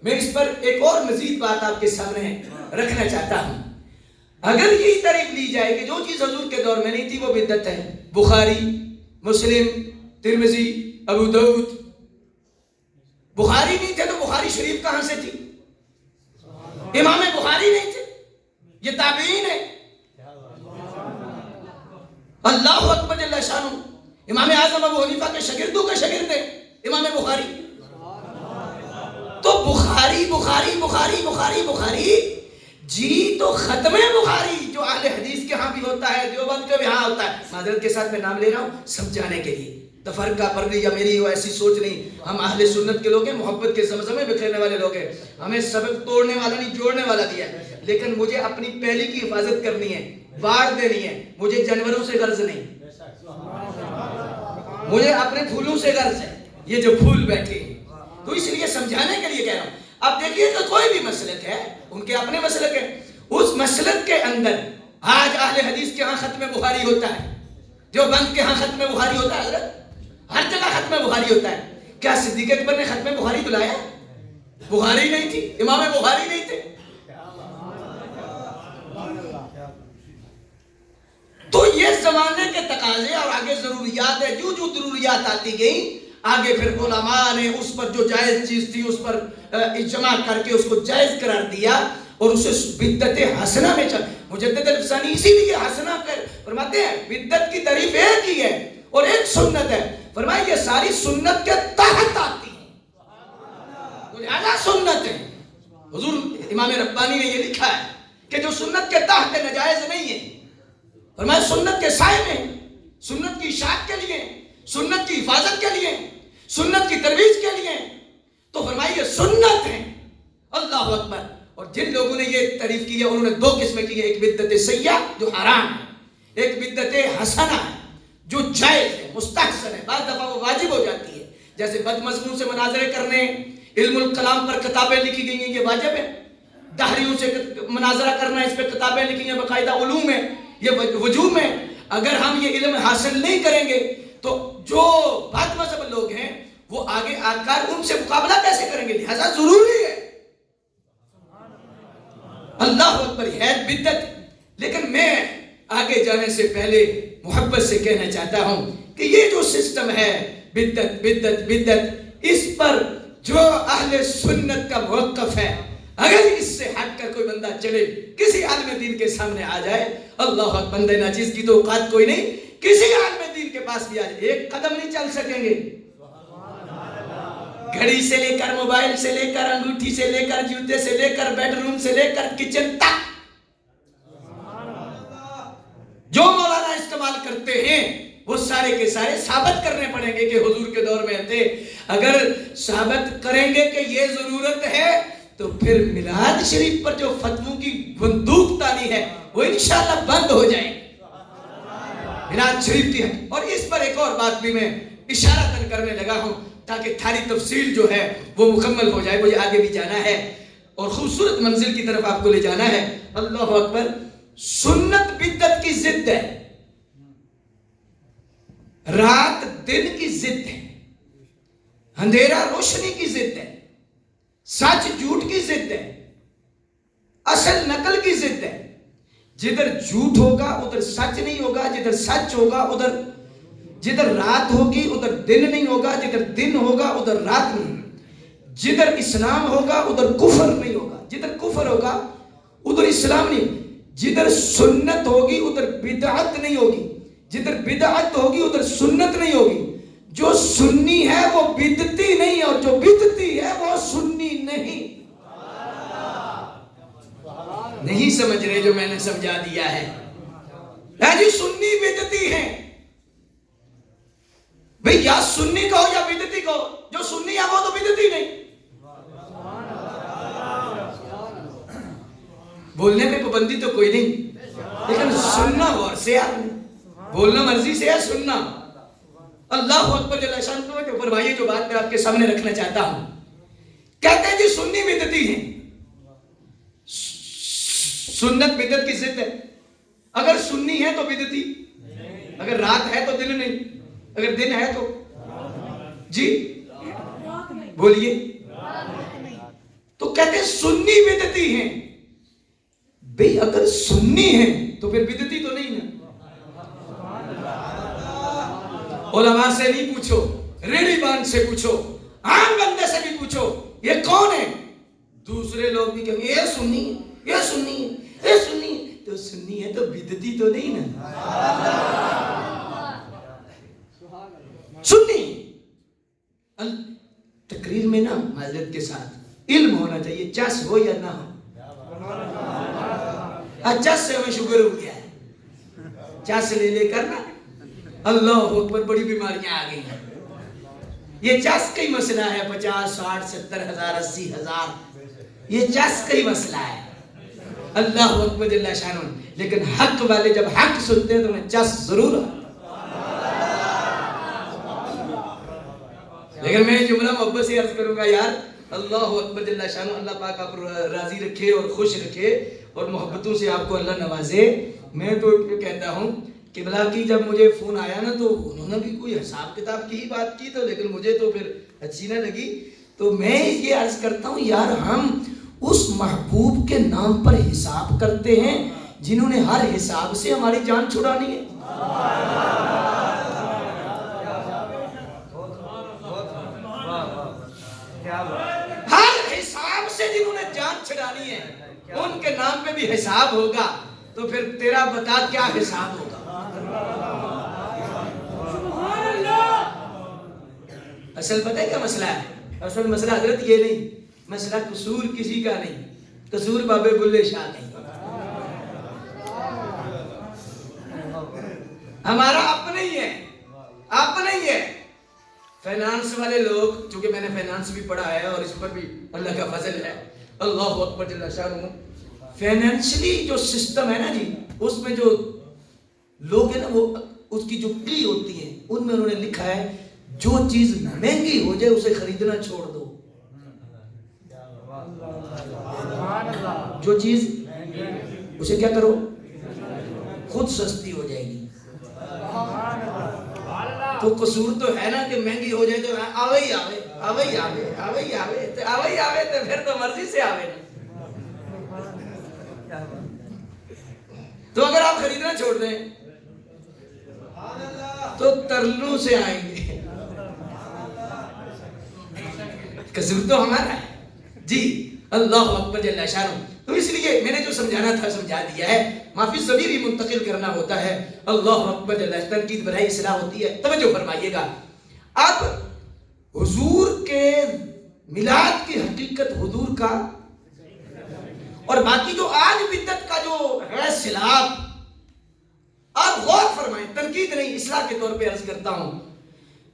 میں اس پر ایک اور مزید بات آپ کے سامنے رکھنا چاہتا ہوں. اگر یہی تعریف لی جائے کہ جو چیز حضور کے دور میں نہیں تھی وہ بدعت ہے، بخاری، مسلم، ترمذی، ابو داؤد. بخاری نہیں تھے تو بخاری شریف کہاں سے تھی؟ امام بخاری نہیں تھے، یہ تابعین ہے. اللہ اکبر جل شانہ. امام اعظم ابو حنیفہ کے شاگردوں کے شاگرد ہیں امام بخاری. تو بخاری بخاری بخاری بخاری بخاری جی تو ختم بخاری جو اہل حدیث کے ہاں بھی ہوتا ہے، دیوبند کے بھی ہاں ہوتا ہے. معذرت کے ساتھ میں نام لے رہا ہوں سمجھانے کے لیے، تفرقہ پروری یا میری ایسی سوچ نہیں. ہم اہل سنت کے لوگ ہیں، محبت کے زمزمے بکھیرنے والے لوگ ہیں. ہمیں سبق توڑنے والا نہیں جوڑنے والا دیا ہے. لیکن مجھے اپنی پہلی کی حفاظت کرنی ہے، باڑ دینی ہے. مجھے جانوروں سے غرض نہیں، مجھے اپنے پھولوں سے غرض ہے، یہ جو پھول بیٹھے ہیں. تو اس لیے سمجھانے کے لیے کہہ رہا ہوں. اب دیکھیے کہ کوئی بھی مسلک ہے، ان کے اپنے مسلک ہے، اس مسلک کے اندر آج اہل حدیث کے ہاں ختم بخاری ہوتا ہے، دیوبند کے ہاں ختم بخاری ہوتا ہے، حضرت ہر جگہ ختم بخاری ہوتا ہے. کیا صدیق اکبر نے ختم بخاری تو لایا؟ بخاری نہیں تھی، امام بخاری نہیں تھے. تو یہ زمانے کے تقاضے اور آگے ضروریات ہے، جو ضروریات آتی گئیں آگے پھر علماء نے اس پر جو جائز چیز تھی اس پر اجماع کر کے اس کو جائز قرار دیا اور اسے بدعت حسنہ میں چل. مجدد الفسانی اسی لیے حسنہ فرماتے ہیں بدعت کی تعریف ایک ہی ہے اور ایک سنت ہے. فرمایا یہ ساری سنت کے تحت آتی ہیں تو لہذا سنت ہے. حضور امام ربانی نے یہ لکھا ہے کہ جو سنت کے تحت نجائز نہیں ہے. فرمایا سنت کے سائے میں، سنت کی اشاعت کے لیے، سنت کی حفاظت کے لیے، سنت کی ترویج کے لیے، تو فرمایا یہ سنت ہے. اللہ اکبر. اور جن لوگوں نے یہ تعریف کی ہے انہوں نے دو قسمیں کی ہے، ایک بدعت سیئہ جو حرام ہے، ایک بدعت حسنہ ہے جو جائز ہے، مستحسن ہے، بعض دفعہ وہ واجب ہو جاتی ہے. جیسے بد مضمون سے مناظرے کرنے، علم الکلام پر کتابیں لکھی گئی ہیں، یہ واجب ہے. دہریوں سے مناظرہ کرنا، اس پہ کتابیں لکھی ہیں، باقاعدہ علوم ہے، یہ وجوب ہے. اگر ہم یہ علم حاصل نہیں کریں گے تو جو بد مذہب لوگ ہیں وہ آگے آ کر ان سے مقابلہ کیسے کریں گے؟ لہذا ضروری ہے. اللہ اکبر ہے بدعت. لیکن میں آگے جانے سے پہلے محبت سے کہنا چاہتا ہوں کہ یہ جو سسٹم ہے بدعت بدعت بدعت، اس پر جو اہل سنت کا موقف ہے، اگر اس سے ہٹ کر کوئی بندہ چلے، کسی عالم دین کے سامنے آ جائے، اللہ اکبر، بندے ناچیز کی تو اوقات کوئی نہیں، کسی عالم دین کے پاس بھی آ جائے، ایک قدم نہیں چل سکیں گے. گھڑی سے لے کر، موبائل سے لے کر، انگوٹھی سے لے کر، جوتے سے لے کر، بیڈ روم سے لے کر، کچن تک جو مولانا استعمال کرتے ہیں وہ سارے کے سارے ثابت کرنے پڑیں گے کہ حضور کے دور میں تھے. اگر ثابت کریں گے کہ یہ ضرورت ہے تو پھر میلاد شریف پر جو فتووں کی بندوق تانی ہے وہ انشاءاللہ بند ہو جائیں گے. میلاد شریف کی ہے. اور اس پر ایک اور بات بھی میں اشارہ کرنے لگا ہوں تاکہ تھاری تفصیل جو ہے وہ مکمل ہو جائے. مجھے آگے بھی جانا ہے اور خوبصورت منزل کی طرف آپ کو لے جانا ہے. اللہ اکبر. سنت بدعت کی ضد ہے، رات دن کی ضد ہے، اندھیرا روشنی کی ضد ہے، سچ جھوٹ کی ضد ہے، اصل نقل کی ضد ہے. جدھر جھوٹ ہوگا ادھر سچ نہیں ہوگا، جدھر سچ ہوگا ادھر، جدھر رات ہوگی ادھر دن نہیں ہوگا، جدھر دن ہوگا ادھر رات نہیں ہوگا. جدھر اسلام ہوگا ادھر کفر نہیں ہوگا، جدھر کفر ہوگا ادھر اسلام نہیں. جدھر سنت ہوگی ادھر بدعت نہیں ہوگی، جدھر بدعت ہوگی ادھر سنت نہیں ہوگی. جو سنی ہے وہ بدعتی نہیں اور جو بدعتی ہے وہ سنی نہیں. نہیں سمجھ رہے جو میں نے سمجھا دیا ہے. جی سنی بدعتی ہیں بھئی، یا سنی کہو یا بدعتی کہو. جو سنی ہے وہ تو بدعتی نہیں. بولنے پہ پابندی تو کوئی نہیں، لیکن سننا غور سے آپ نے، بولنا مرضی سے ہے، سننا. اللہ اکبر جل شانہ. جو فرمائیے جو بات میں آپ کے سامنے رکھنا چاہتا ہوں، کہتے ہیں جی سنی بدعتی ہیں. سنت بدعت کی ضد ہے. اگر سنی ہے تو بدعتی، اگر رات ہے تو دن نہیں، اگر دن ہے تو جی بولیے. تو کہتے ہیں سنی بدعتی ہیں. بھئی اگر سنی ہیں تو پھر بدعتی تو نہیں ہے. علماء سے نہیں پوچھو، ریڑھی بان سے پوچھو، عام بندے سے بھی پوچھو یہ کون ہے. دوسرے لوگ بھی کہیں گے یہ سنی ہے، یہ سنی ہے، یہ سنی ہے. تو سنی ہے تو بدعتی تو نہیں نا. سنی تقریر میں نا معذرت کے ساتھ علم ہونا چاہیے، چس ہو یا نہ ہو. چس سے ہمیں شوگر ہو گیا ہے، چس لے لے کر نا اللہ اکبر بڑی بیماریاں آ گئی ہیں. یہ چس کا ہی مسئلہ ہے. 50 60 70 ہزار 80 ہزار یہ چس کا ہی مسئلہ ہے. اللہ اکبر جل شانہ. لیکن حق والے جب حق سنتے ہیں تو انہیں چس ضرور ہے. لیکن میں جملہ محبت سے عرض کروں گا یار، اللہ اکبر جل شانہ. اللہ پاک آپ راضی رکھے اور خوش رکھے اور محبتوں سے آپ کو اللہ نوازے. میں تو کہتا ہوں قبلہ کی جب مجھے فون آیا نا تو انہوں نے بھی کوئی حساب کتاب کی ہی بات کی تو، لیکن مجھے تو پھر اچھی نہ لگی. تو میں یہ عرض کرتا ہوں یار، ہم اس محبوب کے نام پر حساب کرتے ہیں جنہوں نے ہر حساب سے ہماری جان چھڑانی ہے. ہر حساب سے جنہوں نے جان چھڑانی ہے ان کے نام پہ بھی حساب ہوگا. تو پھر تیرا بتا کیا حساب ہوگا؟ اصل پتہ ہے کیا مسئلہ ہے؟ اصل مسئلہ حضرت یہ نہیں، مسئلہ قصور کسی کا نہیں، قصور بابے بلے شاہ نہیں، ہمارا اپنا ہی ہے، اپنا ہی ہے. فائنانس والے لوگ، چونکہ میں نے فائنانس بھی پڑھا ہے اور اس پر بھی اللہ کا فضل ہے، اللہ اکبر جل شانہ. فائنینشلی جو سسٹم ہے نا جی، اس میں جو لوگ ہیں نا، وہ اس کی جو پلی ہوتی ہیں ان میں انہوں نے لکھا ہے جو چیز مہنگی ہو جائے اسے خریدنا چھوڑ دو. جو چیز اسے کیا کرو، خود سستی ہو جائے گی. تو قصور تو ہے نا کہ مہنگی ہو جائے تو آوے ہی آوے، آوے ہی آوے، آوے ہی آوے، آوے ہی آوے، تو پھر تو مرضی سے آوے نا. تو اگر آپ خریدنا چھوڑ دیں تو ترلوں سے آئیں گے. قصور تو ہمارا ہے جی. اللہ اکبر جل شانہ. تو اس لیے میں نے جو سمجھانا تھا سمجھا دیا ہے. معافی ضمیر ہی منتقل کرنا ہوتا ہے. اللہ اکبر جل شانہ. تنقید بڑھائی اصلاح ہوتی ہے. توجہ فرمائیے گا. اب حضور کے میلاد کی حقیقت حضور کا اور باقی جو آج بدعت کا جو ہے سیلاب، آپ غور فرمائیں، تنقید نہیں اصلاح کے طور پہ عرض کرتا ہوں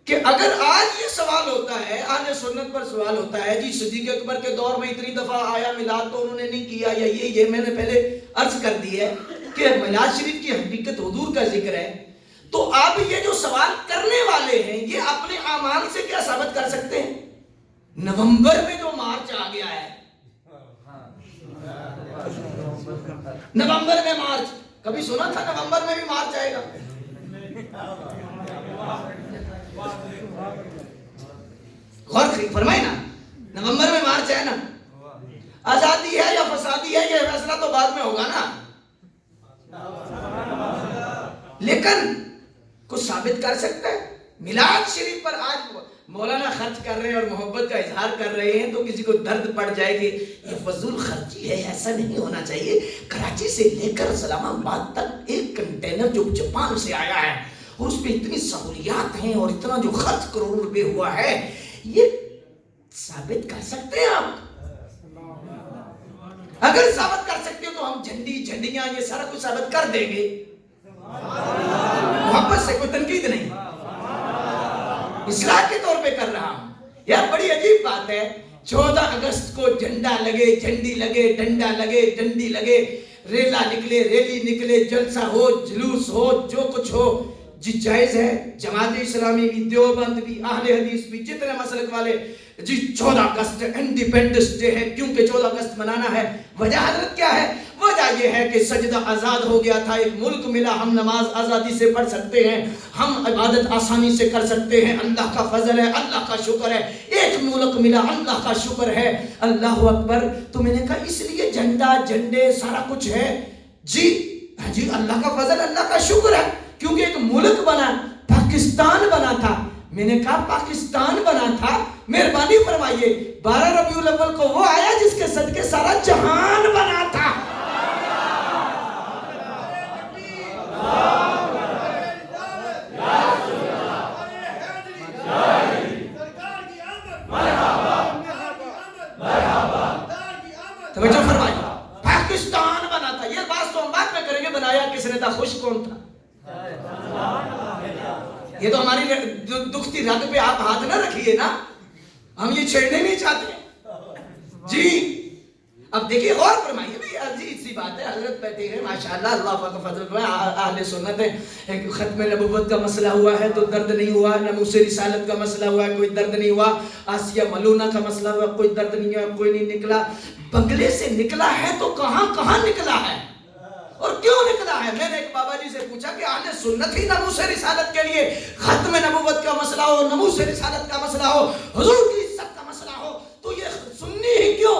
کہ اگر آج یہ سوال ہوتا ہے، اہل سنت پر سوال ہوتا ہے جی صدیق اکبر کے دور میں اتنی دفعہ آیا میلاد تو انہوں نے نہیں کیا، یا یہ میں نے پہلے عرض کر دی ہے کہ میلاد شریف کی حقیقت حضور کا ذکر ہے. تو آپ یہ جو سوال کرنے والے ہیں یہ اپنے اعمال سے کیا ثابت کر سکتے ہیں؟ نومبر میں جو مارچ آ گیا ہے، نومبر میں مارچ، کبھی سنا تھا نومبر میں بھی مارچ آئے گا؟ غور فرمائے نا، نومبر میں مارچ ہے نا. آزادی ہے یا فسادی ہے یہ فیصلہ تو بعد میں ہوگا نا، لیکن کچھ ثابت کر سکتا ہے؟ میلاد شریف پر آج مولانا خرچ کر رہے ہیں اور محبت کا اظہار کر رہے ہیں تو کسی کو درد پڑ جائے کہ یہ فضول خرچی ہے، ایسا نہیں ہونا چاہیے. کراچی سے لے کر اسلام آباد تک ایک کنٹینر جو جاپان سے آیا ہے اور اس پہ اتنی سہولیات ہیں اور اتنا جو خرچ کروڑ روپے ہوا ہے، یہ ثابت کر سکتے ہیں آپ؟ اگر ثابت کر سکتے ہو تو ہم جھنڈیاں یہ سارا کچھ ثابت کر دیں گے. محبت سے، کوئی تنقید نہیں، اصلاح کے طور پہ کر رہا ہوں. یار بڑی عجیب بات ہے، 14 اگست کو جھنڈا لگے، جھنڈی لگے، ڈنڈا لگے، ڈنڈی لگے، ریلا نکلے، ریلی نکلے، جلسہ ہو، جلوس ہو، جو کچھ ہو جی جائز ہے. جماعت اسلامی بھی، دیوبند بھی، اہل حدیث بھی، جتنے مسلک والے جی 14 اگست انڈیپینڈنس ڈے ہے، کیونکہ 14 اگست منانا ہے. وجہ حضرت کیا ہے؟ وجہ یہ ہے کہ سجدہ آزاد ہو گیا تھا، ایک ملک ملا، ہم نماز آزادی سے پڑھ سکتے ہیں، ہم عبادت آسانی سے کر سکتے ہیں. اللہ کا فضل ہے، اللہ کا شکر ہے، ایک ملک ملا، اللہ کا شکر ہے. اللہ اکبر. تو میں نے کہا اس لیے جھنڈا، جھنڈے سارا کچھ ہے جی. جی اللہ کا فضل، اللہ کا شکر ہے، کیونکہ ایک ملک بنا، پاکستان بنا تھا. میں نے کہا پاکستان بنا تھا، مہربانی فرمائیے 12 ربیع الاول کو وہ آیا جس کے صدقے سارا جہان بنا تھا. توجہ فرمائیے، پاکستان بنا تھا. یہ بات تو ہم بعد میں کریں گے، بنایا کس نے تھا، خوش کون تھا. یہ تو ہماری دکھتی رگ پہ آپ ہاتھ نہ رکھیے نا، ہم یہ چھیڑنے نہیں چاہتے جی. اب دیکھیے غور فرمائیے بھی، عزیز سی بات ہے. حضرت بیٹھے ہیں ماشاءاللہ، اللہ پاک کا فضل ہے، اہل سنت ہے. ایک ختم نبوت کا مسئلہ ہوا ہے تو درد نہیں ہوا، ناموس رسالت کا مسئلہ ہوا ہے کوئی درد نہیں ہوا، آسیہ ملونہ کا مسئلہ ہوا کوئی درد نہیں ہوا، کوئی نہیں نکلا. بنگلے سے نکلا ہے تو کہاں کہاں نکلا ہے اور کیوں نکلا ہے؟ میں نے ایک بابا جی سے پوچھا کہ اہل سنت ہی ناموس رسالت کے لیے ختم نبوت کا مسئلہ ہو، ناموس رسالت کا مسئلہ ہو، حضور کی عزت کا مسئلہ ہو تو یہ سنی ہی کیوں؟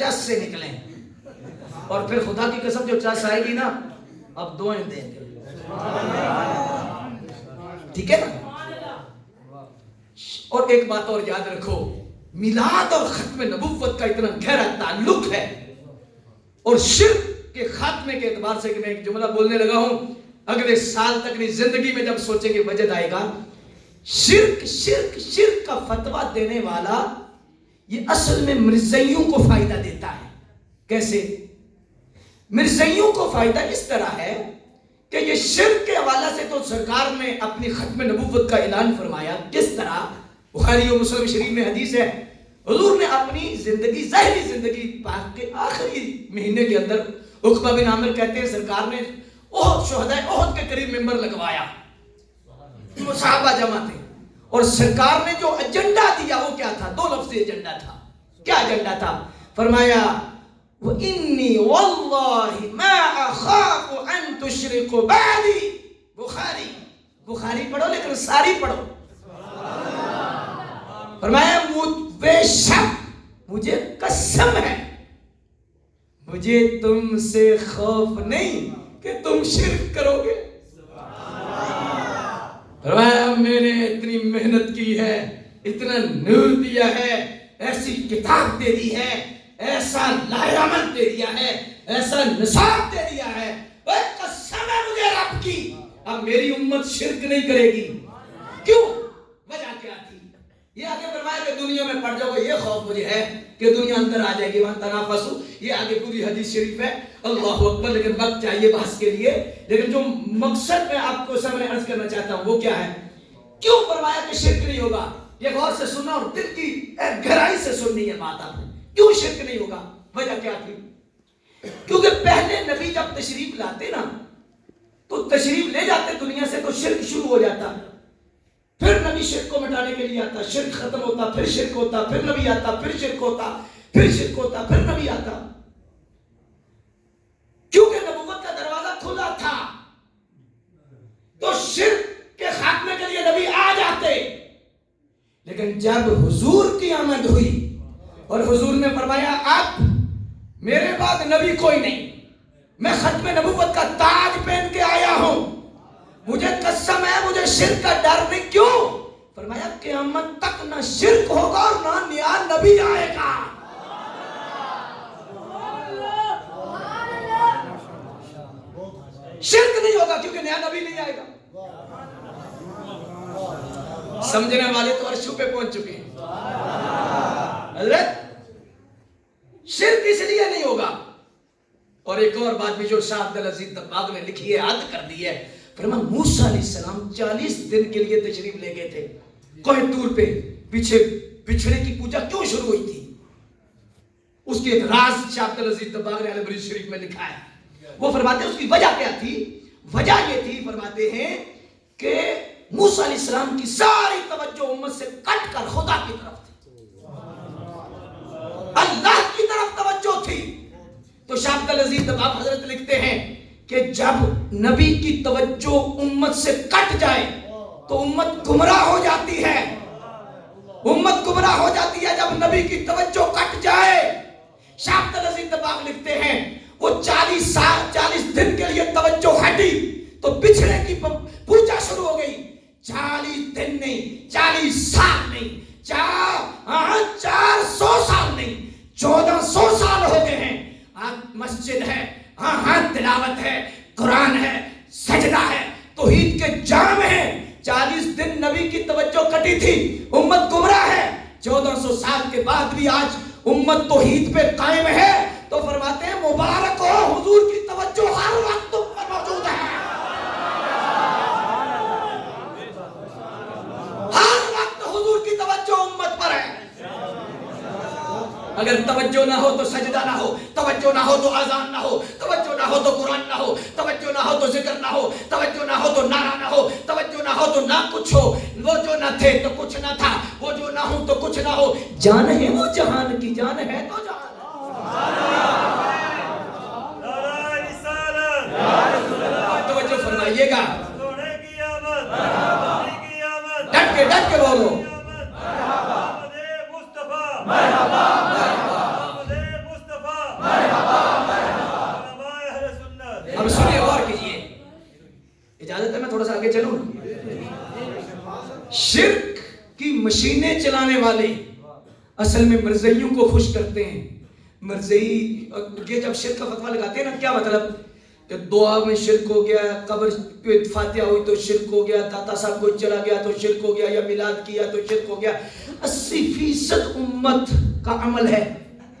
چس سے نکلیں، اور پھر خدا کی قسم جو چس آئے گی نا اب دعائیں دیں گے، ٹھیک ہے نا؟ اور ایک بات اور یاد رکھو، میلاد اور ختم نبوت کا اتنا گہرا تعلق ہے، اور شرک کے خاتمے کے اعتبار سے کہ میں ایک جملہ بولنے لگا ہوں، اگلے سال تک نہیں زندگی میں جب سوچیں گے وجد آئے گا، شرک شرک شرک کا فتویٰ دینے والا یہ اصل میں مرزائیوں کو فائدہ دیتا ہے۔ کیسے؟ مرزائیوں کو فائدہ اس طرح ہے کہ یہ شرک کے حوالے سے تو سرکار نے اپنی ختم نبوت کا اعلان فرمایا، کس طرح؟ بخاری و مسلم شریف میں حدیث ہے، حضور نے اپنی زندگی، ظاہری زندگی پاک کے آخری مہینے کے اندر، عقبہ بن عامر کہتے ہیں سرکار نے احد، شہداء احد کے قریب منبر لگوایا، صحابہ جمع تھے، اور سرکار نے جو ایجنڈا دیا وہ کیا تھا؟ 2 لفظی ایجنڈا تھا۔ کیا ایجنڈا تھا؟ فرمایا وَإِنِّي وَاللَّهِ مَا أَخَافُ أَن تُشْرِكُ بَعْدِي۔ بخاری پڑھو لیکن ساری پڑھو۔ فرمایا بے شک مجھے قسم ہے، مجھے تم سے خوف نہیں کہ تم شرک کرو گے۔ فرمایا میں نے اتنی محنت کی ہے، اتنا نور دیا ہے، ایسی کتاب دے دی ہے، ایسا لاہ عمل دے دیا ہے، ایسا نصاب دے دیا ہے، اے قسم ہے مجھے رب کی، اب میری امت شرک نہیں کرے گی۔ کیوں؟ وجہ کیا تھی؟ یہ آگے فرمایا کہ دنیا میں پڑ جاؤ، یہ خوف مجھے ہے کہ دنیا اندر آ جائے گی، وہاں تنافسو، یہ آگے پوری حدیث شریف ہے، اللہ اکبر، لیکن وقت چاہیے بحث کے لیے، لیکن جو مقصد میں آپ کو سامنے عرض کرنا چاہتا ہوں وہ کیا ہے؟ کیوں فرمایا کہ شرک نہیں ہوگا؟ یہ غور سے سننا اور دل کی گہرائی سے سننی ہے بات آپ نے۔ کیوں شرک نہیں ہوگا؟ وجہ کیا تھی؟ کیونکہ پہلے نبی جب تشریف لاتے نا تو تشریف لے جاتے دنیا سے تو شرک شروع ہو جاتا، پھر نبی شرک کو مٹانے کے لیے آتا، شرک ختم ہوتا، پھر شرک ہوتا، پھر نبی آتا، پھر شرک ہوتا، پھر شرک ہوتا، پھر نبی آتا، کیونکہ نبوت کا دروازہ کھلا تھا تو شرک کے خاتمے کے لیے نبی آ جاتے۔ لیکن جب حضور کی آمد ہوئی اور حضور نے فرمایا اب میرے بعد نبی کوئی نہیں، میں ختم نبوت کا تاج پہن کے آیا ہوں، مجھے قسم ہے مجھے شرک کا ڈر نہیں۔ کیوں؟ فرمایا قیامت تک نہ شرک ہوگا اور نہ نیا نبی آئے گا۔ شرک نہیں ہوگا کیونکہ نیا نبی نہیں آئے گا۔ سمجھنے والے تو عرشوں پہ پہنچ چکے ہیں۔ حضرت شرک اس لیے نہیں ہوگا، اور ایک اور بات بھی جو شاہ عبدالعزیز دباغ نے لکھی ہے، عد کر دی ہے، فرمایا موسیٰ علیہ السلام 40 دن کے لیے تشریف لے گئے تھے کوہ طور پہ، پیچھے بچھڑے کی پوجا کیوں شروع ہوئی تھی؟ اس کی ایک راز شاہ عبدالعزیز دباغ نے البری شریف میں لکھا ہے، وہ فرماتے ہیں اس کی وجہ کیا تھی؟ وجہ یہ تھی، فرماتے ہیں کہ موسیٰ علیہ السلام کی ساری توجہ امت سے کٹ کر خدا کی طرف تھی، اللہ کی طرف توجہ تھی۔ تو شاہ عبدالعزیز دباغ حضرت لکھتے ہیں کہ جب نبی کی توجہ امت سے کٹ جائے تو امت گمراہ ہو جاتی ہے، امت گمراہ ہو جاتی ہے جب نبی کی توجہ کٹ جائے۔ شاہ عبدالعزیز دباغ لکھتے ہیں وہ 40 دن کے لیے توجہ ہٹی تو بچھڑے کی پوجا شروع ہو گئی۔ 40 دن نہیں، 40 سال نہیں، 400 سال نہیں، 1400 سال ہو گئے ہیں۔ مسجد ہے، ہاں تلاوت ہے، قرآن ہے، سجدہ ہے، توحید کے جام ہے۔ 40 دن نبی کی توجہ کٹی تھی، امت گمراہ ہے۔ 1400 سال کے بعد بھی آج امت توحید پہ قائم ہے، تو فرماتے ہیں مبارک ہو، حضور کی توجہ ہر وقت تم پر موجود ہے، ہر وقت حضور کی توجہ امت پر ہے۔ اگر توجہ نہ ہو تو سجدہ نہ ہو، توجہ نہ ہو تو اذان نہ ہو، توجہ نہ ہو تو قرآن نہ ہو، توجہ نہ ہو تو ذکر نہ ہو، توجہ نہ ہو تو نعرہ نہ ہو، توجہ نہ ہو تو نہ کچھ ہو۔ وہ جو نہ تھے تو کچھ نہ تھا، وہ جو نہ ہو تو کچھ نہ ہو، جان ہے وہ جہان کی، جان ہے تو جان۔ توجہ فرمائیے گا، ڈٹ کے بولو، اجازت ہے میں تھوڑا سا آگے چلوں؟ شرک کی مشینیں چلانے والے اصل میں مرزائیوں کو خوش کرتے ہیں. مرزائی یہ جب شرک کا فتویٰ لگاتے ہیں نا، کیا مطلب کہ دعا میں شرک ہو گیا، قبر پہ فاتحہ ہوئی تو شرک ہو گیا، داتا صاحب کو چلا گیا تو شرک ہو گیا، یا میلاد کیا تو شرک ہو گیا. 80% امت کا عمل ہے،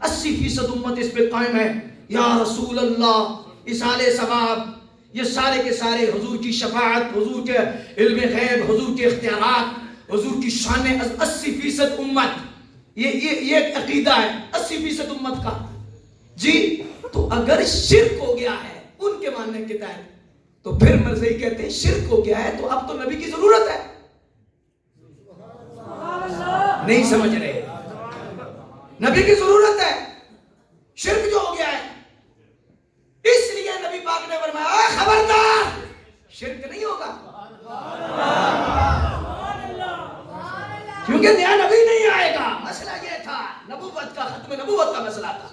80% امت اس پہ قائم ہے. یا رسول اللہ، اصال ثواب، یہ سارے کے سارے حضور کی شفاعت، حضور کے علم غیب، حضور کے اختیارات، حضور کی شان. 80% امت یہ ایک عقیدہ ہے 80% امت کا. جی تو اگر شرک ہو گیا ہے ان کے ماننے کے تحت، تو پھر مرزائی کہتے ہیں شرک ہو گیا ہے تو اب تو نبی کی ضرورت ہے. نہیں سمجھ رہے؟ نبی کی ضرورت ہے، شرک جو ہو گیا ہے. اس لیے نبی پاک نے فرمایا خبردار شرک نہیں ہوگا، کیونکہ نیا نبی نہیں آئے گا. مسئلہ یہ تھا نبوت کا، ختم نبوت کا مسئلہ تھا.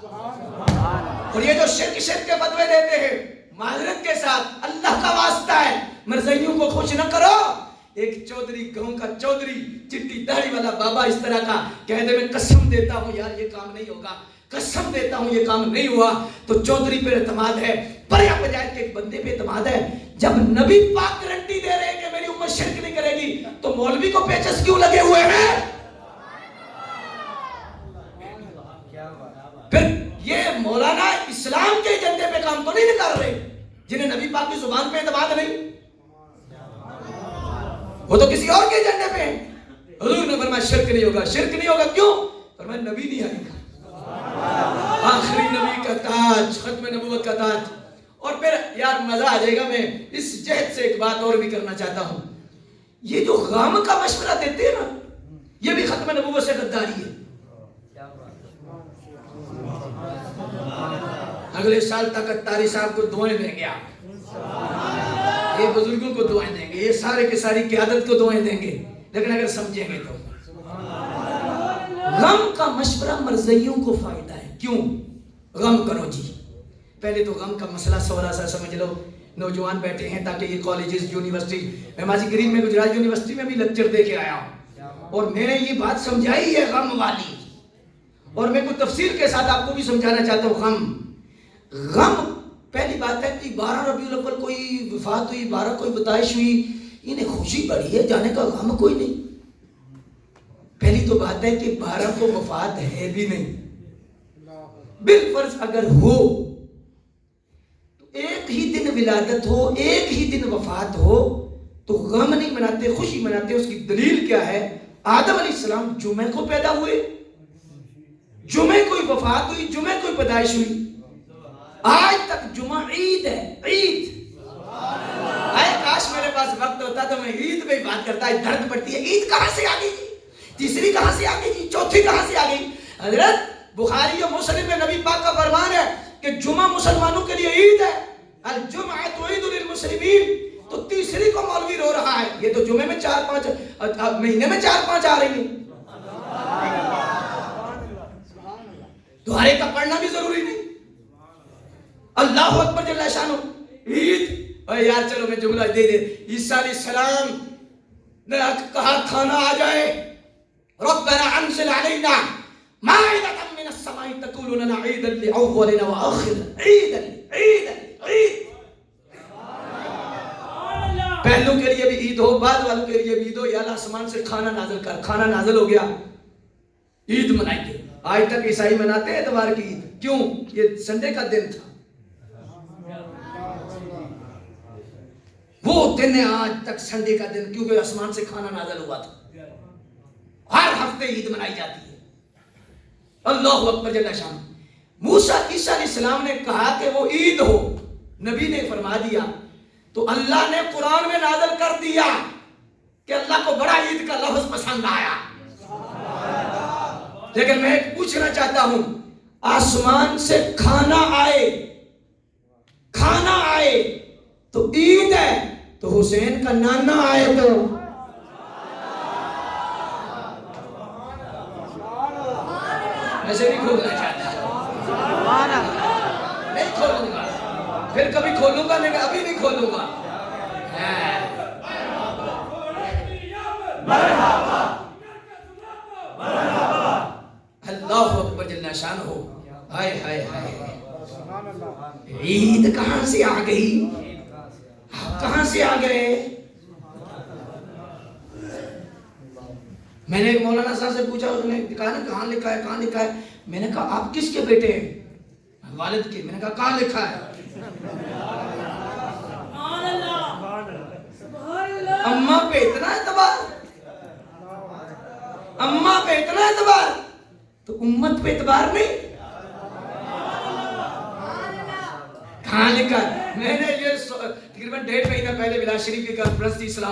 اور یہ جو شرک کے فتوے دیتے ہیں معذرت کے ساتھ، اللہ کا واسطہ ہے مرزائیوں کو خوش نہ کرو. ایک چودھری، گاؤں کا چودھری، چٹی داڑھی والا بابا اس طرح کا کہہ دے میں قسم دیتا ہوں یار یہ کام نہیں ہوگا، قسم دیتا ہوں یہ کام نہیں ہوا، تو چودھری پہ اعتماد ہے، پریا پنجایت کے ایک بندے پہ اعتماد ہے. جب نبی پاک گارنٹی دے رہے ہیں کہ میری امت شرک نہیں کرے گی، تو مولوی کو پیچس کیوں لگے ہوئے ہیں؟ پھر یہ مولانا اسلام کے ایجنڈے پہ کام تو نہیں کر رہے جنہیں نبی پاک کی زبان پہ اعتماد نہیں، وہ تو کسی اور کے ایجنڈے پہ ہیں. حضور نے فرمایا شرک نہیں ہوگا. شرک نہیں ہوگا کیوں؟ فرمایا نبی نہیں آئے گا، آخری نبی کا تاج، ختم نبوت کا تاج. اور پھر یار مزہ آ جائے گا، میں اس جہد سے ایک بات اور بھی کرنا چاہتا ہوں. یہ جو غم کا مشورہ دیتے ہیں نا، یہ بھی ختم نبوت سے غداری ہے. اگلے سال تک اتاری صاحب کو دعائیں دیں گے، آپ یہ بزرگوں کو دعائیں دیں گے، یہ سارے کے ساری قیادت کو دعائیں دیں گے، لیکن اگر سمجھیں گے تو غم کا مشورہ مرزائیوں کو فائدہ ہے. کیوں؟ غم کرو جی. پہلے تو غم کا مسئلہ سوڑا سا سمجھ لو. نوجوان بیٹھے ہیں تاکہ یہ کالجز، یونیورسٹی، میں ماضی قریب میں گجرات یونیورسٹی میں بھی لیکچر دے کے آیا ہوں اور میں نے یہ بات سمجھائی ہے غم والی، اور میں کو تفصیل کے ساتھ آپ کو بھی سمجھانا چاہتا ہوں. غم پہلی بات ہے کہ 12 ربیع الاول کوئی وفات ہوئی، 12 کوئی بتائش ہوئی، انہیں خوشی بڑی ہے، جانے کا غم کوئی نہیں. پہلی تو بات ہے کہ 12 کو وفات ہے بھی نہیں. بالفرض اگر ہو تو ایک ہی دن ولادت ہو، ایک ہی دن وفات ہو تو غم نہیں مناتے، خوشی مناتے. اس کی دلیل کیا ہے؟ آدم علیہ السلام جمعے کو پیدا ہوئے، جمعے کوئی وفات ہوئی، جمعے کوئی پیدائش ہوئی. آج تک جمعہ عید ہے، عید. آئے کاش میرے پاس وقت ہوتا تو میں عید پہ بات کرتا. درد پڑتی ہے، عید کہاں سے آ گئی جی؟ تیسری کہاں سے آ گئی جی؟ چوتھی کہاں سے آ گئی؟ حضرت بخاری اور مسلم میں نبی پاک کا فرمان ہے کہ جمعہ مسلمانوں کے لیے عید ہے. الجمعۃ عید للمسلمین. تو تیسری کو مولوی رو رہا ہے، یہ تو جمعے میں 4-5 مہینے میں 4-5 آ رہی ہیں. دوہرے کا پڑھنا بھی ضروری نہیں. اللہ اکبر جل شانہ. عید اے یار چلو میں جملہ دے دے. عیسیٰ علیہ السلام نے کہا کھانا آ جائے، ربنا انزل علینا مائدۃ من السماء تکون لنا عیدا لاولنا وآخرنا عیدا عیدا عید. پہلوں کے لیے بھی عید ہو، بعد والوں کے لیے بھی عید ہو. یا اللہ آسمان سے کھانا نازل کر. کھانا نازل ہو گیا، عید منائیں گے. آج تک عیسائی مناتے ہیں اتوار کی عید. کیوں؟ یہ سنڈے کا دن تھا، وہ دن ہے آج تک سنڈے کا دن، کیونکہ آسمان سے کھانا نازل ہوا تھا. ہر ہفتے عید منائی جاتی ہے. اللہ اکبر جل شانہ. موسیٰ عیسیٰ علیہ السلام نے کہا کہ وہ عید ہو، نبی نے فرما دیا، تو اللہ نے قرآن میں نازل کر دیا کہ اللہ کو بڑا عید کا لفظ پسند آیا. لیکن میں پوچھنا چاہتا ہوں، آسمان سے کھانا آئے، کھانا آئے تو عید ہے، تو حسین کا نانا آئے تو ایسے نہیں کھولنا چاہتا، نہیں کھولوں گا، پھر کبھی کھولوں گا، لیکن ابھی نہیں کھولوں گا. شان ہو. ہائے ہائے ہائے, عید کہاں سے آ گئی, آپ کہاں سے آ گئے. میں نے ایک مولانا صاحب سے پوچھا, انہوں نے کہا نا کہاں لکھا ہے, کہاں لکھا ہے. میں نے کہا آپ کس کے بیٹے ہیں, والد کے. میں نے کہا کہاں لکھا ہے. اماں پہ اتنا اعتبار, اماں پہ اتنا اعتبار, تو امت پہ اعتبار نہیں. کہاں لکھا ہے. میں نے یہ تقریباً 1.5 مہینہ پہلے بلا شریف کی کانفرنس تھی اسلام